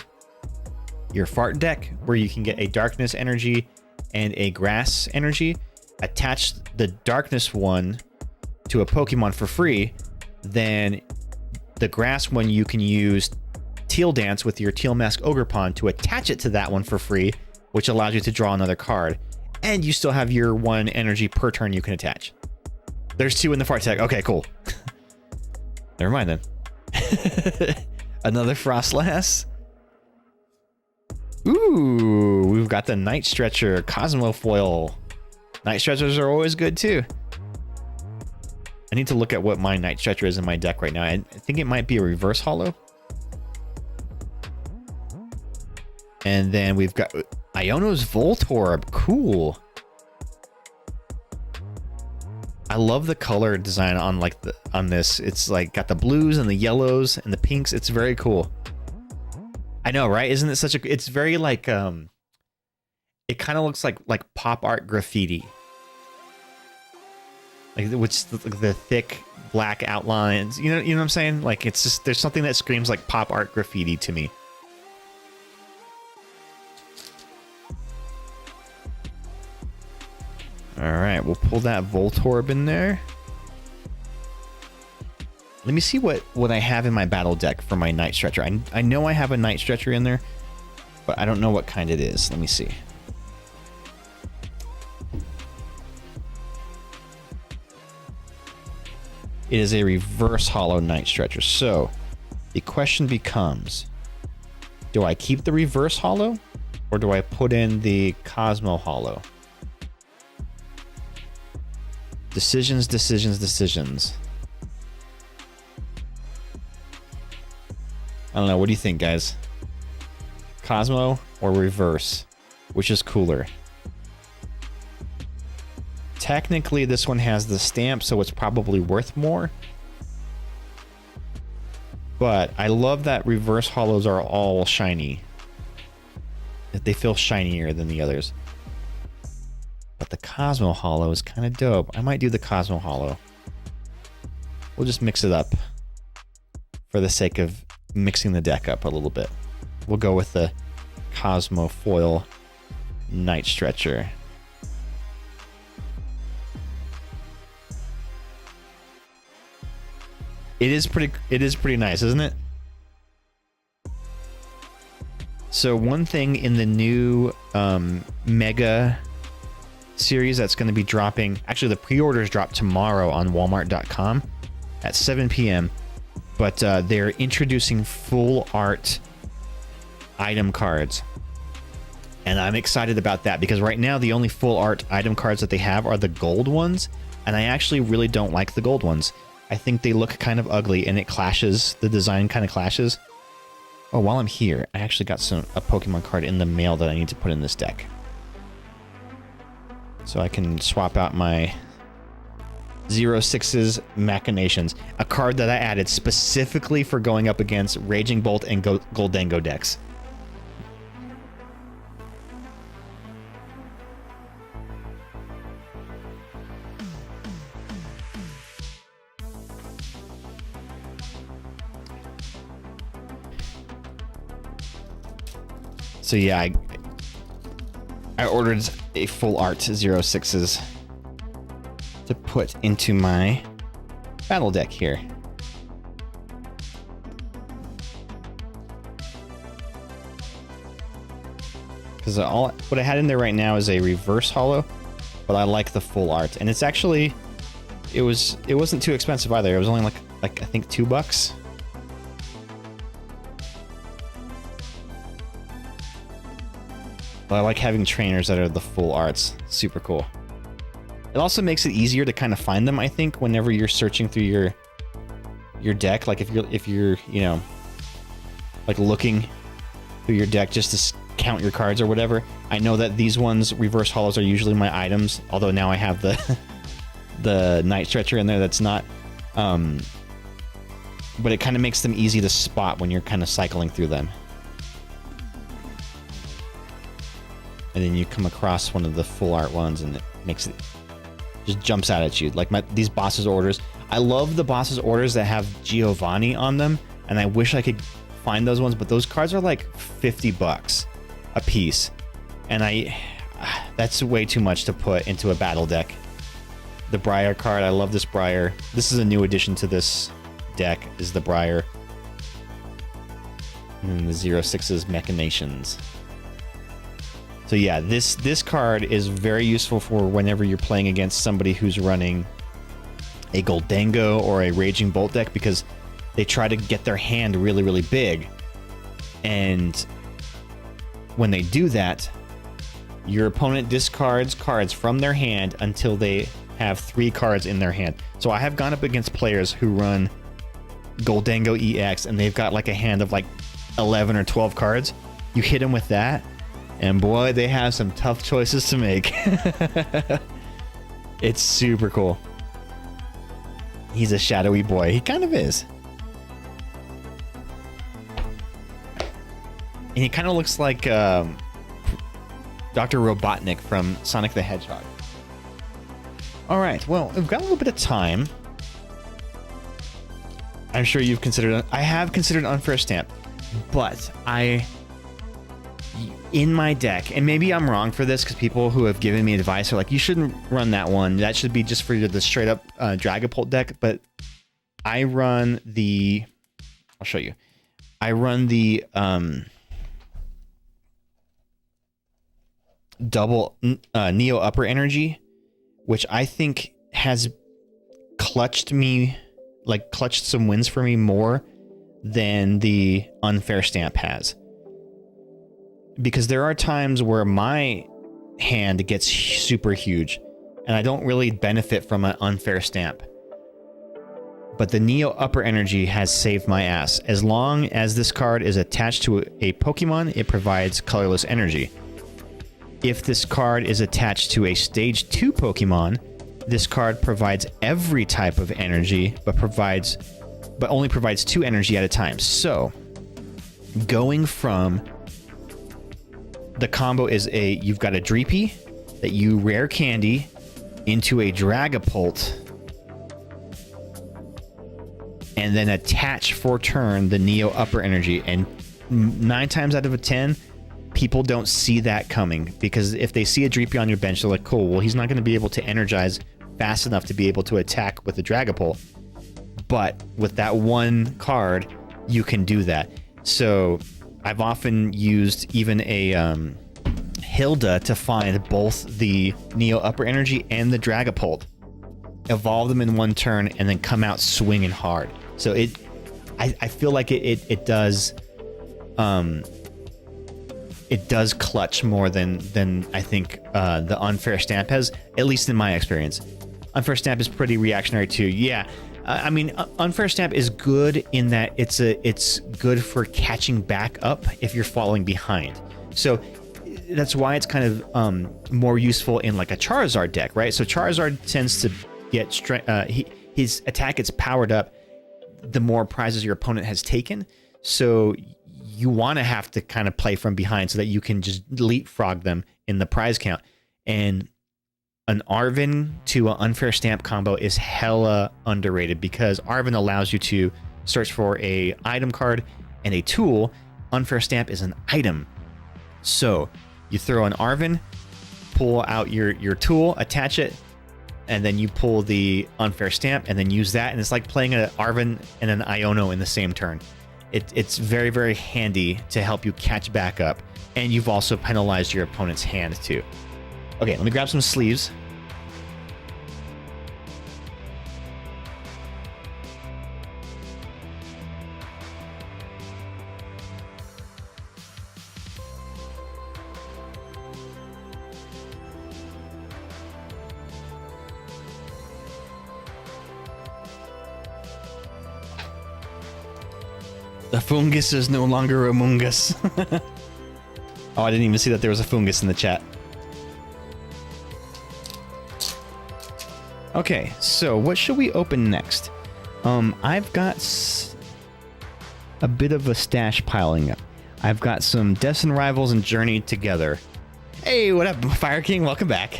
Speaker 2: fart deck, where you can get a darkness energy and a grass energy. Attach the darkness one to a Pokemon for free, then the grass one you can use Teal Dance with your Teal Mask Ogerpon to attach it to that one for free, which allows you to draw another card. And you still have your 1 energy per turn you can attach. There's 2 in the fart deck. Okay, cool. Never mind then. Another Frostlass. Ooh, we've got the Night Stretcher, Cosmo Foil. Night Stretchers are always good too. I need to look at what my Night Stretcher is in my deck right now. I think it might be a reverse holo. And then we've got Iono's Voltorb. Cool. I love the color design on on this. It's like got the blues and the yellows and the pinks. It's very cool. I know, right? Isn't it such a... It's very like... It kind of looks like pop art graffiti. Like, which the thick black outlines. You know what I'm saying? Like, it's just... There's something that screams like pop art graffiti to me. Alright, we'll pull that Voltorb in there. Let me see what I have in my battle deck for my Night Stretcher. I know I have a Night Stretcher in there, but I don't know what kind it is. Let me see. It is a reverse holo Night Stretcher. So the question becomes, do I keep the reverse holo or do I put in the Cosmo holo? Decisions, decisions, decisions. I don't know. What do you think, guys? Cosmo or reverse? Which is cooler? Technically, this one has the stamp, so it's probably worth more. But I love that reverse holos are all shiny. They feel shinier than the others. But the Cosmo holo is kind of dope. I might do the Cosmo holo. We'll just mix it up for the sake of mixing the deck up a little bit. We'll go with the Cosmo Foil Night Stretcher. It is pretty nice, isn't it? So one thing in the new Mega series that's going to be dropping, actually the pre-orders drop tomorrow on walmart.com at 7 p.m. But they're introducing full art item cards. And I'm excited about that because right now the only full art item cards that they have are the gold ones. And I actually really don't like the gold ones. I think they look kind of ugly and it clashes. The design kind of clashes. Oh, while I'm here, I actually got a Pokemon card in the mail that I need to put in this deck. So I can swap out my 06's Machinations, a card that I added specifically for going up against Raging Bolt and Goldango decks. So yeah, I ordered a full art 06's to put into my battle deck here. Because what I had in there right now is a reverse holo, but I like the full art, and it's actually it wasn't too expensive either. It was only like I think $2. But I like having trainers that are the full arts. Super cool. It also makes it easier to kind of find them, I think, whenever you're searching through your deck. Like if you're you know, like looking through your deck just to count your cards or whatever. I know that these ones, reverse holos, are usually my items. Although now I have the Night Stretcher in there that's not. But it kind of makes them easy to spot when you're kind of cycling through them. And then you come across one of the full art ones, and it makes it just jumps out at you. Like these boss's orders. I love the boss's orders that have Giovanni on them, and I wish I could find those ones, but those cards are like $50 a piece, and that's way too much to put into a battle deck. The Briar card, I love this Briar. This is a new addition to this deck, is the Briar. And then the 06's Machinations. So yeah, this card is very useful for whenever you're playing against somebody who's running a Goldango or a Raging Bolt deck, because they try to get their hand really, really big. And when they do that, your opponent discards cards from their hand until they have 3 cards in their hand. So I have gone up against players who run Goldango EX, and they've got like a hand of like 11 or 12 cards. You hit them with that, and boy, they have some tough choices to make. It's super cool. He's a shadowy boy. He kind of is. And he kind of looks like Dr. Robotnik from Sonic the Hedgehog. All right, well, we've got a little bit of time. I'm sure you've considered... I have considered Unfair Stamp, but in my deck, and maybe I'm wrong for this because people who have given me advice are like, you shouldn't run that one. That should be just for the straight up Dragapult deck. But I run the... I'll show you. I run the double Neo Upper Energy, which I think has clutched some wins for me more than the Unfair Stamp has. Because there are times where my hand gets super huge and I don't really benefit from an Unfair Stamp. But the Neo Upper Energy has saved my ass. As long as this card is attached to a Pokemon, it provides colorless energy. If this card is attached to a Stage 2 Pokemon, this card provides every type of energy, but only provides 2 energy at a time. So, going from... The combo is you've got a Dreepy that you rare candy into a Dragapult, and then attach for turn the Neo Upper Energy. And 9 times out of 10, people don't see that coming, because if they see a Dreepy on your bench, they're like, cool, well, he's not going to be able to energize fast enough to be able to attack with the Dragapult. But with that one card, you can do that. So I've often used even a Hilda to find both the Neo Upper Energy and the Dragapult, evolve them in one turn, and then come out swinging hard. So I feel like it does clutch more than I think the Unfair Stamp has, at least in my experience. Unfair Stamp is pretty reactionary too. Yeah. I mean, Unfair Stamp is good in that it's good for catching back up if you're falling behind. So that's why it's kind of more useful in like a Charizard deck, right? So Charizard tends to get his attack gets powered up the more prizes your opponent has taken. So you want to have to kind of play from behind so that you can just leapfrog them in the prize count. And an Arvin to an unfair stamp combo is hella underrated because Arvin allows you to search for a item card and a tool. Unfair stamp is an item. So you throw an Arvin, pull out your tool, attach it, and then you pull the unfair stamp and then use that. And it's like playing an Arvin and an Iono in the same turn. It's very, very handy to help you catch back up. And you've also penalized your opponent's hand too. Okay, let me grab some sleeves. The fungus is no longer among us. Oh, I didn't even see that there was a fungus in the chat. Okay, so what should we open next? I've got a bit of a stash piling up. I've got some Destined Rivals and Journey Together. Hey, what up, Fire King? Welcome back.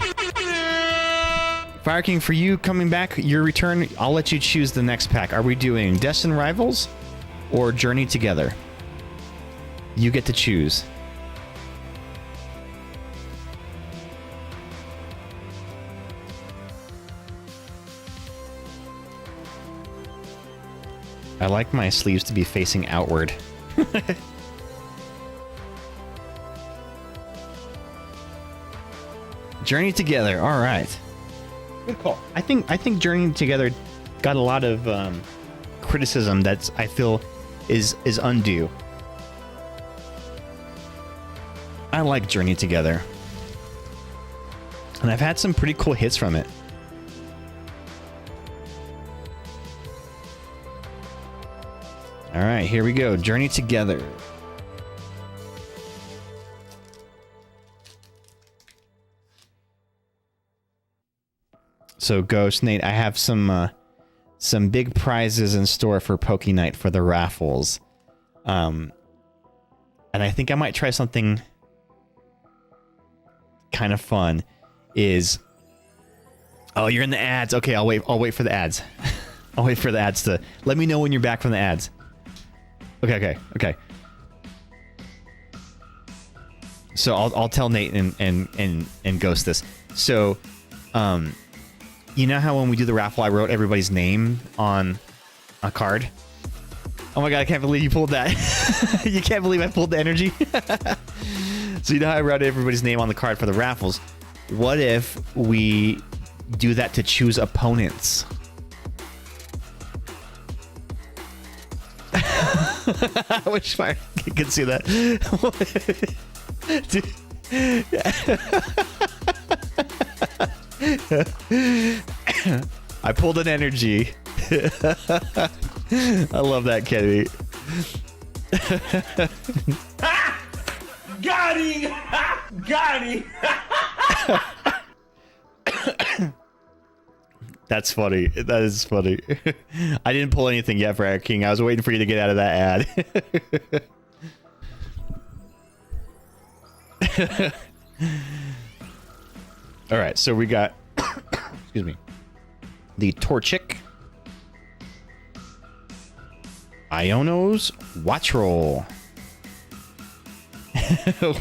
Speaker 2: Fire King, for you coming back, your return, I'll let you choose the next pack. Are we doing Destined Rivals or Journey Together? You get to choose. I like my sleeves to be facing outward. Journey Together. All right. Good call. I think Journey Together got a lot of criticism that's I feel is undue. I like Journey Together. And I've had some pretty cool hits from it. All right, here we go. Journey Together. So, Ghost Nate, I have some big prizes in store for Poke Night for the raffles. And I think I might try something kind of fun. Oh, you're in the ads. Okay, I'll wait for the ads. I'll wait for the ads to let me know when you're back from the ads. Okay. So I'll tell Nate and Ghost this. So, you know how when we do the raffle, I wrote everybody's name on a card? Oh my god, I can't believe you pulled that. You can't believe I pulled the energy? So you know how I wrote everybody's name on the card for the raffles? What if we do that to choose opponents? I wish Fire could see that. I pulled an energy. I love that, Kenny.
Speaker 14: Got him! Got him!
Speaker 2: That's funny. That is funny. I didn't pull anything yet for Eric King. I was waiting for you to get out of that ad. All right, so we got, excuse me, the Torchic, Iono's Watch Roll.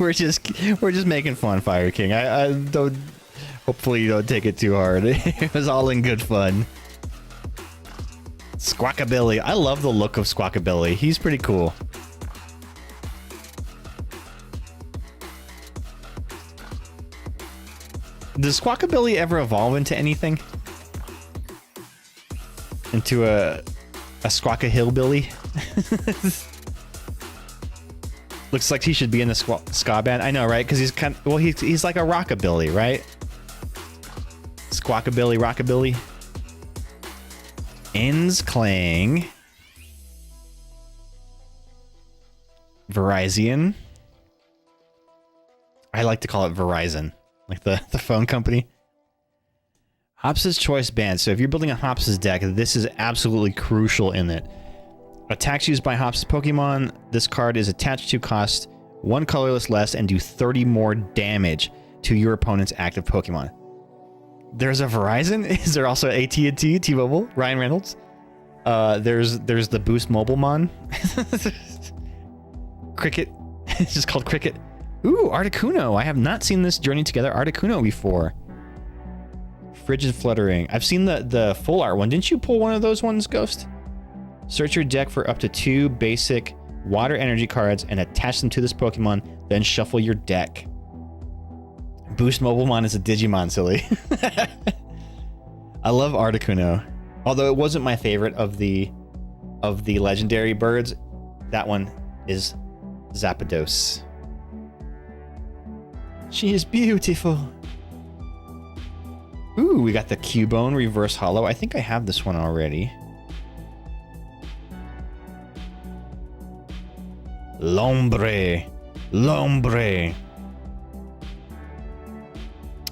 Speaker 2: we're just making fun, Fire King. I don't. Hopefully you don't take it too hard. It was all in good fun. Squawkabilly. I love the look of Squawkabilly. He's pretty cool. Does Squawkabilly ever evolve into anything? Into a Squawka Hillbilly? Looks like he should be in the ska band. I know, right? Because he's kind of, well, he's like a rockabilly, right? Squawkabilly, rockabilly. Ends Clang. Verizon. I like to call it Verizon, like the phone company. Hops's Choice Band. So if you're building a Hops's deck, this is absolutely crucial in it. Attacks used by Hops's Pokemon. This card is attached to cost 1 colorless less and do 30 more damage to your opponent's active Pokemon. There's a Verizon. Is there also AT&T, T-Mobile, Ryan Reynolds? There's the Boost Mobile Mon. Cricket. It's just called Cricket. Ooh, Articuno. I have not seen this Journey Together Articuno before. Frigid Fluttering. I've seen the full art one. Didn't you pull one of those ones, Ghost? Search your deck for up to 2 basic water energy cards and attach them to this Pokemon, then shuffle your deck. Boost Mobilemon is a Digimon, silly. I love Articuno. Although it wasn't my favorite of the legendary birds, that one is Zapdos. She is beautiful. Ooh, we got the Cubone Reverse Hollow. I think I have this one already. Lombre.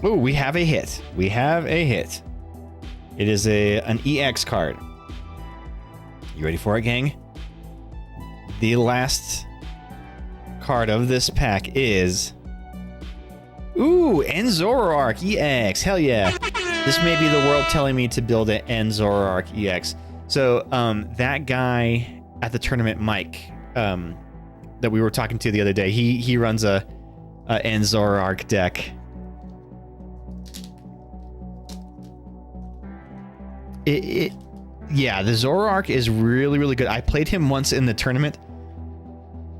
Speaker 2: Ooh, we have a hit. It is an EX card. You ready for it, gang? The last card of this pack is... Ooh, Enzoroark EX. Hell yeah. This may be the world telling me to build an Enzoroark EX. So, that guy at the tournament, Mike, that we were talking to the other day, he runs a Enzoroark deck. Yeah, the Zoroark is really, really good. I played him once in the tournament.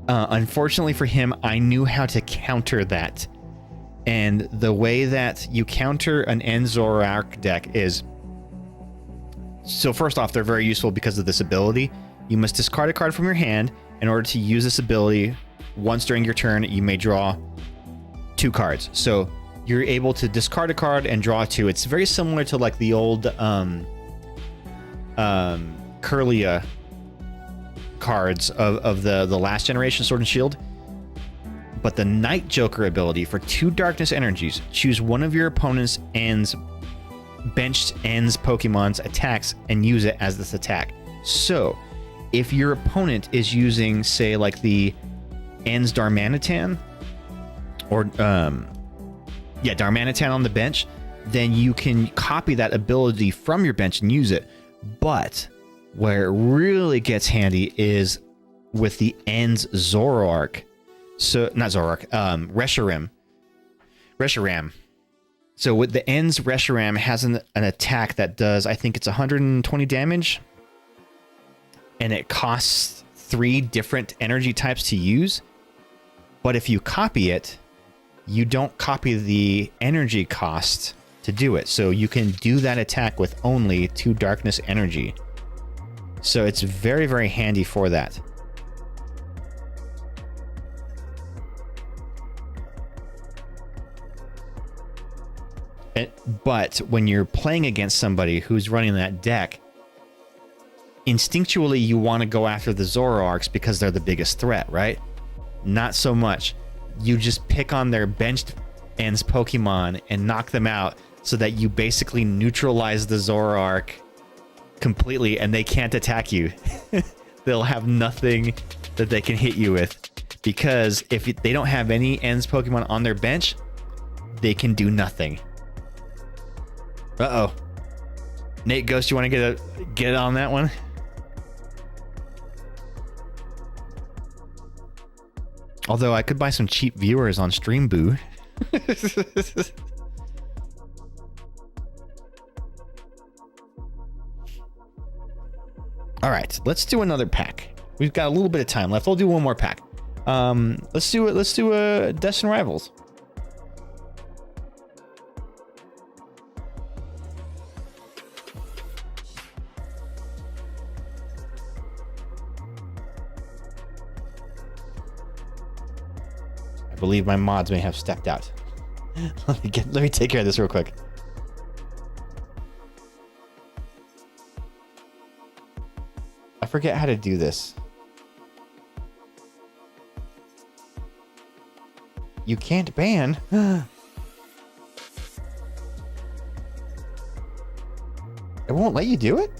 Speaker 2: Unfortunately for him, I knew how to counter that. And the way that you counter an Enzoroark deck is... So first off, they're very useful because of this ability. You must discard a card from your hand. In order to use this ability, once during your turn, you may draw 2 cards. So you're able to discard a card and draw 2. It's very similar to like the old Kirlia cards of the last generation Sword and Shield. But the Night Joker ability for 2 darkness energies, choose one of your opponent's benched ends Pokemon's attacks and use it as this attack. So if your opponent is using, say, like the Ends Darmanitan or Darmanitan on the bench, then you can copy that ability from your bench and use it. But where it really gets handy is with the Ends Zoroark. So, not Zoroark, Reshiram. So with the Ends Reshiram has an attack that does, I think it's 120 damage. And it costs 3 different energy types to use. But if you copy it, you don't copy the energy cost to do it. So you can do that attack with only 2 darkness energy. So it's very, very handy for that. But when you're playing against somebody who's running that deck, instinctually you want to go after the Zoroarks because they're the biggest threat, right? Not so much. You just pick on their benched Ends Pokemon and knock them out so that you basically neutralize the Zoroark completely and they can't attack you. They'll have nothing that they can hit you with, because if they don't have any Ends Pokemon on their bench, they can do nothing. Uh-oh. Nate Ghost, you want to get it on that one? Although I could buy some cheap viewers on Stream Boo. All right, let's do another pack. We've got a little bit of time left. I'll do one more pack. Let's do it. Let's do a Destined Rivals. I believe my mods may have stepped out. Let me take care of this real quick. I forget how to do this. You can't ban. It won't let you do it?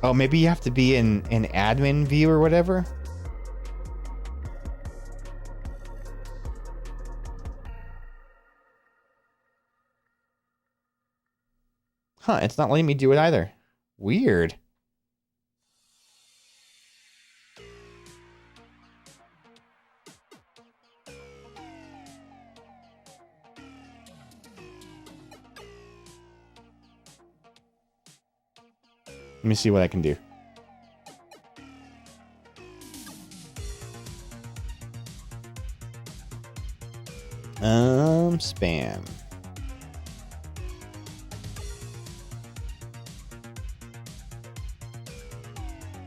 Speaker 2: Oh, maybe you have to be in admin view or whatever? Huh, it's not letting me do it either. Weird. Let me see what I can do. Spam.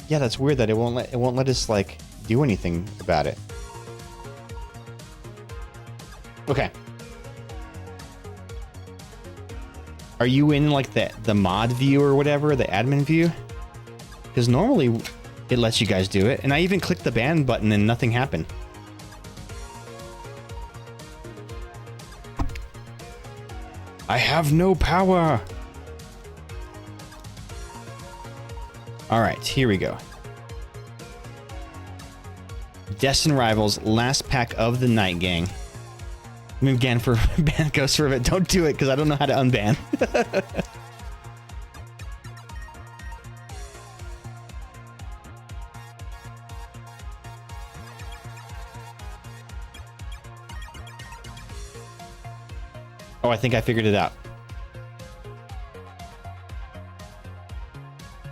Speaker 2: Yeah, that's weird that it won't let us like do anything about it. Okay. Are you in like the mod view or whatever, the admin view? Because normally it lets you guys do it, and I even clicked the ban button and nothing happened. I have no power. All right, here we go. Destin Rivals, last pack of the night, gang. Move again for ban Ghost for a bit. Don't do it because I don't know how to unban. Oh, I think I figured it out.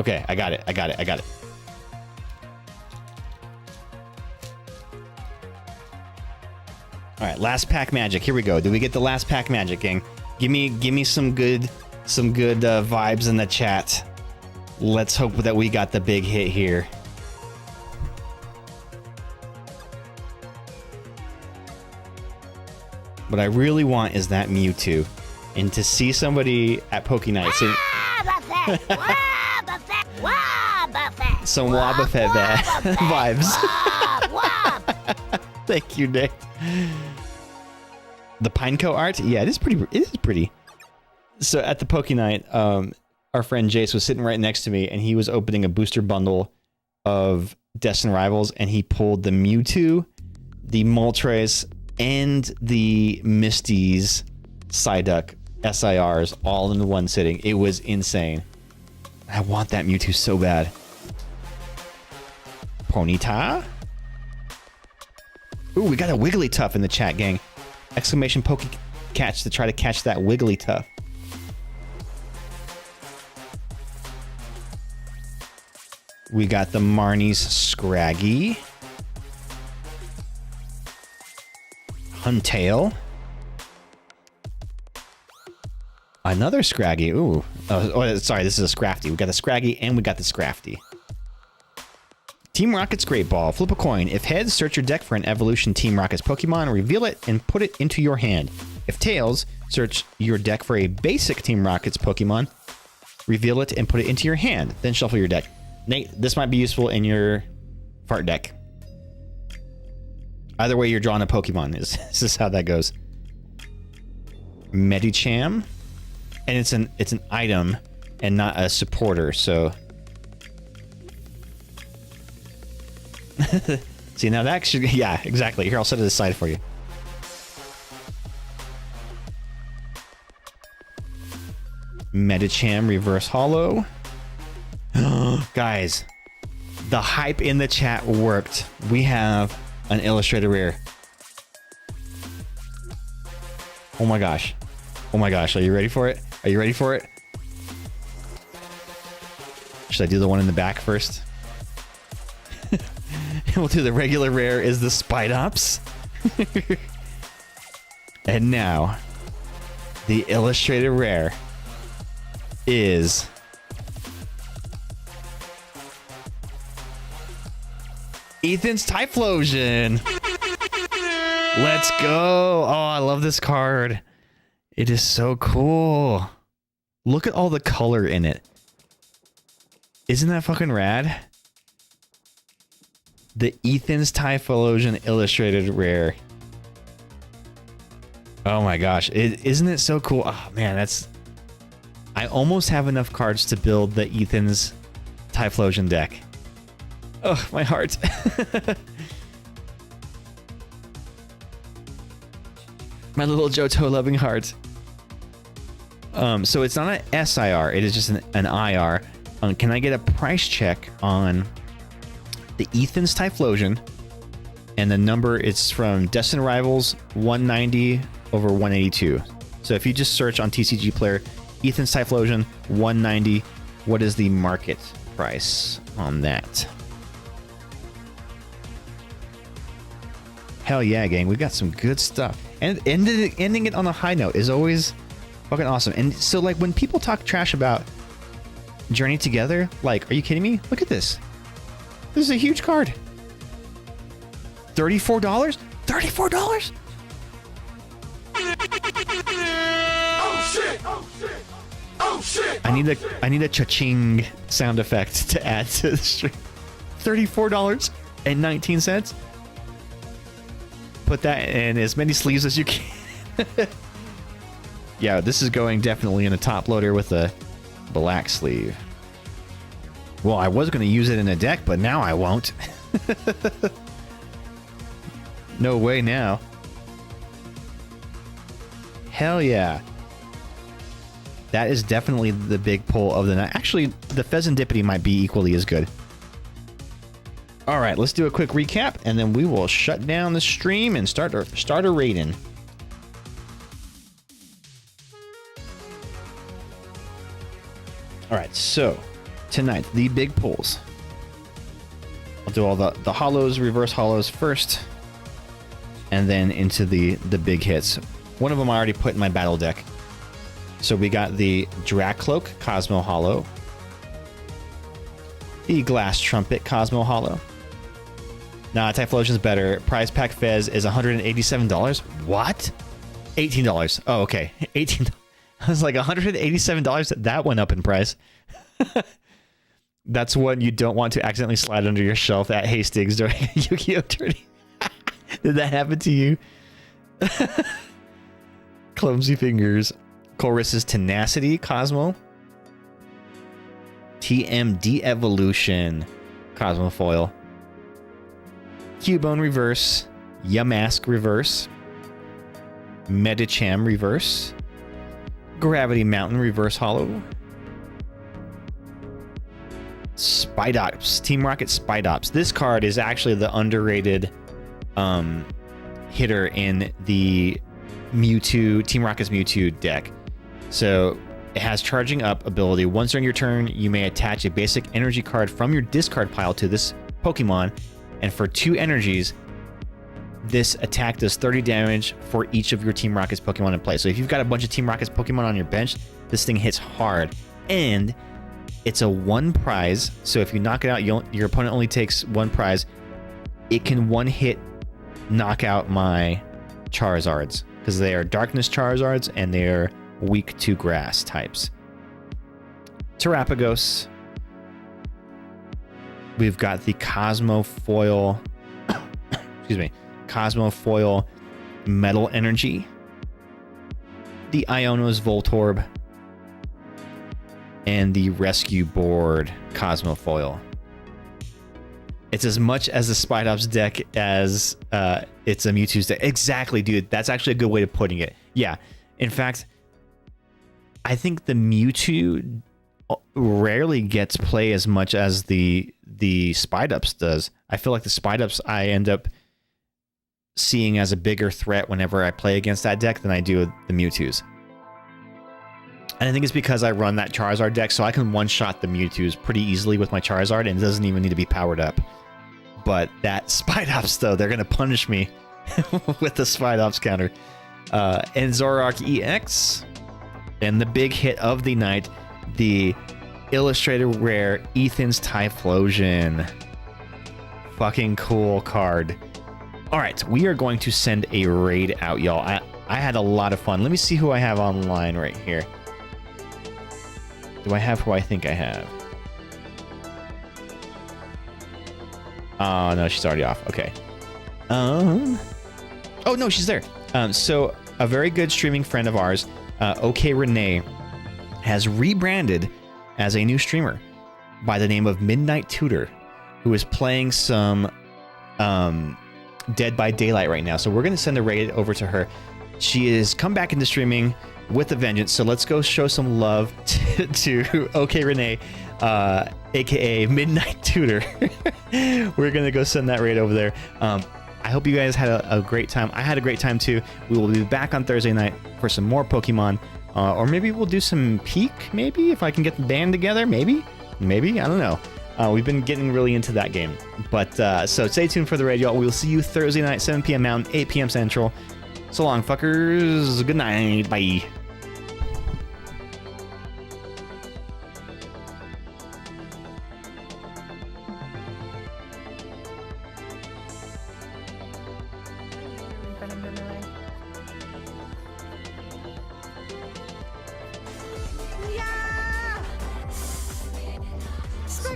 Speaker 2: Okay, I got it. I got it. I got it. All right, last pack magic. Here we go. Do we get the last pack magic, gang? Give me some good vibes in the chat. Let's hope that we got the big hit here. What I really want is that Mewtwo, and to see somebody at Poke Night saying some Wobbuffet vibes. Thank you, Nick. The Pineco art, yeah, it is pretty. It is pretty. So at the Poke Night, our friend Jace was sitting right next to me, and he was opening a booster bundle of Destin Rivals, and he pulled the Mewtwo, the Moltres, and the Misty's Psyduck SIRs all in one sitting. It was insane. I want that Mewtwo so bad. Ponyta? Ooh, we got a Wigglytuff in the chat, gang. Exclamation Poke Catch to try to catch that Wigglytuff. We got the Marnie's Scraggy. Huntail. Another Scraggy. Ooh. Oh, sorry, this is a Scrafty. We got the Scraggy and we got the Scrafty. Team Rocket's Great Ball. Flip a coin. If heads, search your deck for an Evolution Team Rocket's Pokemon, reveal it, and put it into your hand. If tails, search your deck for a basic Team Rocket's Pokemon, reveal it, and put it into your hand. Then shuffle your deck. Nate, this might be useful in your fart deck. Either way, you're drawing a Pokemon. This is how that goes. Medicham. And it's an item and not a supporter, so... See, now that should... Yeah, exactly. Here, I'll set it aside for you. Medicham Reverse Hollow. Guys, the hype in the chat worked. We have an Illustrated Rare. Oh my gosh. Oh my gosh, are you ready for it? Are you ready for it? Should I do the one in the back first? We'll do the regular rare is the Spidops. And now, the Illustrated Rare is... Ethan's Typhlosion. Let's go. Oh, I love this card. It is so cool. Look at all the color in it. Isn't that fucking rad? The Ethan's Typhlosion Illustrated Rare. Oh my gosh. Isn't it so cool? Oh man, I almost have enough cards to build the Ethan's Typhlosion deck. Oh, my heart. My little Johto loving heart. So it's not an SIR, it is just an IR. Can I get a price check on the Ethan's Typhlosion? And the number is from Destined Rivals 190 over 182. So if you just search on TCG Player, Ethan's Typhlosion 190, what is the market price on that? Hell yeah, gang, we got some good stuff. And ending it on a high note is always fucking awesome. And so, like, when people talk trash about Journey Together, like, are you kidding me? Look at this. This is a huge card. $34? $34?
Speaker 3: Oh shit! Oh shit! Oh shit!
Speaker 2: I need a cha-ching sound effect to add to the stream. $34.19. Put that in as many sleeves as you can. Yeah, this is going definitely in a top loader with a black sleeve. Well, I was going to use it in a deck, but now I won't. No way now. Hell yeah. That is definitely the big pull of the night. Actually, the Pheasantipity might be equally as good. All right, let's do a quick recap, and then we will shut down the stream and start a raiding. All right, so tonight, the big pulls. I'll do all the hollows, reverse hollows first, and then into the big hits. One of them I already put in my battle deck. So we got the Dracloak Cosmo Hollow, the Glass Trumpet Cosmo Hollow. Nah, Typhlosion's better. Prize Pack Fez is $187. What? $18. Oh, okay. $18. I was like, $187? That went up in price. That's one you don't want to accidentally slide under your shelf at Hastings during a Yu-Gi-Oh! Tourney. Did that happen to you? Clumsy Fingers. Chorus's Tenacity Cosmo. TMD Evolution Cosmo Foil. Cubone Reverse. Yamask Reverse. Medicham Reverse. Gravity Mountain Reverse Hollow. Spidops. Team Rocket Spidops. This card is actually the underrated hitter in the Mewtwo, Team Rocket's Mewtwo deck. So it has Charging Up ability. Once during your turn, you may attach a basic energy card from your discard pile to this Pokemon, and for 2 energies, this attack does 30 damage for each of your Team Rocket's Pokemon in play. So if you've got a bunch of Team Rocket's Pokemon on your bench, this thing hits hard. And it's a 1 prize, so if you knock it out, your opponent only takes 1 prize. It can 1-hit knock out my Charizards, because they are Darkness Charizards, and they are weak to grass types. Terapagos. We've got the Cosmo Foil. Excuse me. Cosmo Foil Metal Energy. The Iono's Voltorb. And the Rescue Board Cosmo Foil. It's as much as the Spidops deck as it's a Mewtwo's deck. Exactly, dude. That's actually a good way of putting it. Yeah. In fact, I think the Mewtwo rarely gets play as much as the Spidops does. I feel like the Spidops I end up seeing as a bigger threat whenever I play against that deck than I do the Mewtwo's. And I think it's because I run that Charizard deck, so I can one-shot the Mewtwo's pretty easily with my Charizard, and it doesn't even need to be powered up. But that Spidops, though, they're going to punish me with the Spidops counter. And Zoroark EX. And the big hit of the night, the Illustrated Rare Ethan's Typhlosion. Fucking cool card. All right, we are going to send a raid out, y'all. I had a lot of fun. Let me see who I have online right here. Do I have who I think I have? Oh, no, she's already off. Okay. Oh, no, she's there. So a very good streaming friend of ours, OK Renee, has rebranded as a new streamer by the name of Midnight Tutor, who is playing some Dead by Daylight right now. So we're going to send a raid over to her. She has come back into streaming with a vengeance. So let's go show some love to OK Renee, aka Midnight Tutor. We're going to go send that raid over there. I hope you guys had a great time. I had a great time too. We will be back on Thursday night for some more Pokemon. Or maybe we'll do some Peak, maybe, if I can get the band together, maybe, I don't know. We've been getting really into that game. But, so stay tuned for the raid, y'all. We'll see you Thursday night, 7 p.m. Mountain, 8 p.m. Central. So long, fuckers. Good night. Bye.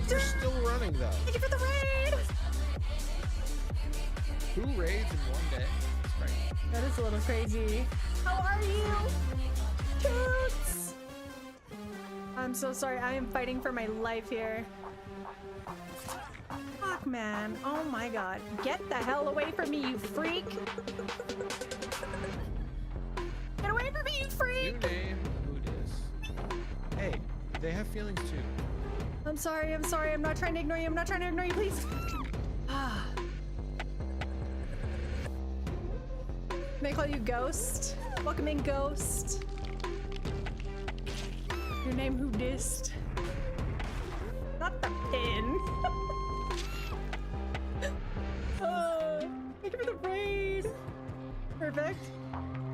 Speaker 15: They're still running though.
Speaker 16: Thank you for the raid!
Speaker 15: 2 raids in one day. That's right.
Speaker 16: That is a little crazy. How are you? Toots! I'm so sorry. I am fighting for my life here. Fuck, man. Oh my god. Get the hell away from me, you freak! Get away from me, you freak!
Speaker 15: New name, who dis? Hey, they have feelings too.
Speaker 16: I'm sorry, I'm not trying to ignore you, please. Can I call you Ghost? Welcome in, Ghost. Your name who dissed? Not the pin. Thank you for the raid. Perfect.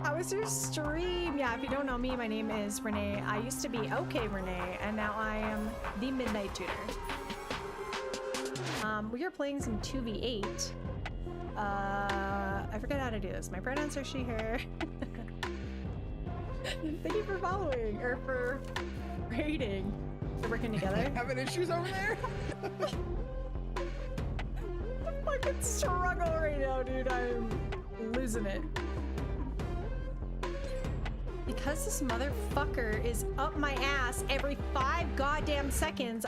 Speaker 16: How was your stream? Yeah, if you don't know me, my name is Renee. I used to be OK Renee, and now I am the Midnight Tutor. We are playing some 2v8. I forget how to do this. My pronouns are she, her. Thank you for following, or for raiding. We're working together.
Speaker 15: Having issues over there?
Speaker 16: I fucking struggle right now, dude. I'm losing it. Because this motherfucker is up my ass every 5 goddamn seconds,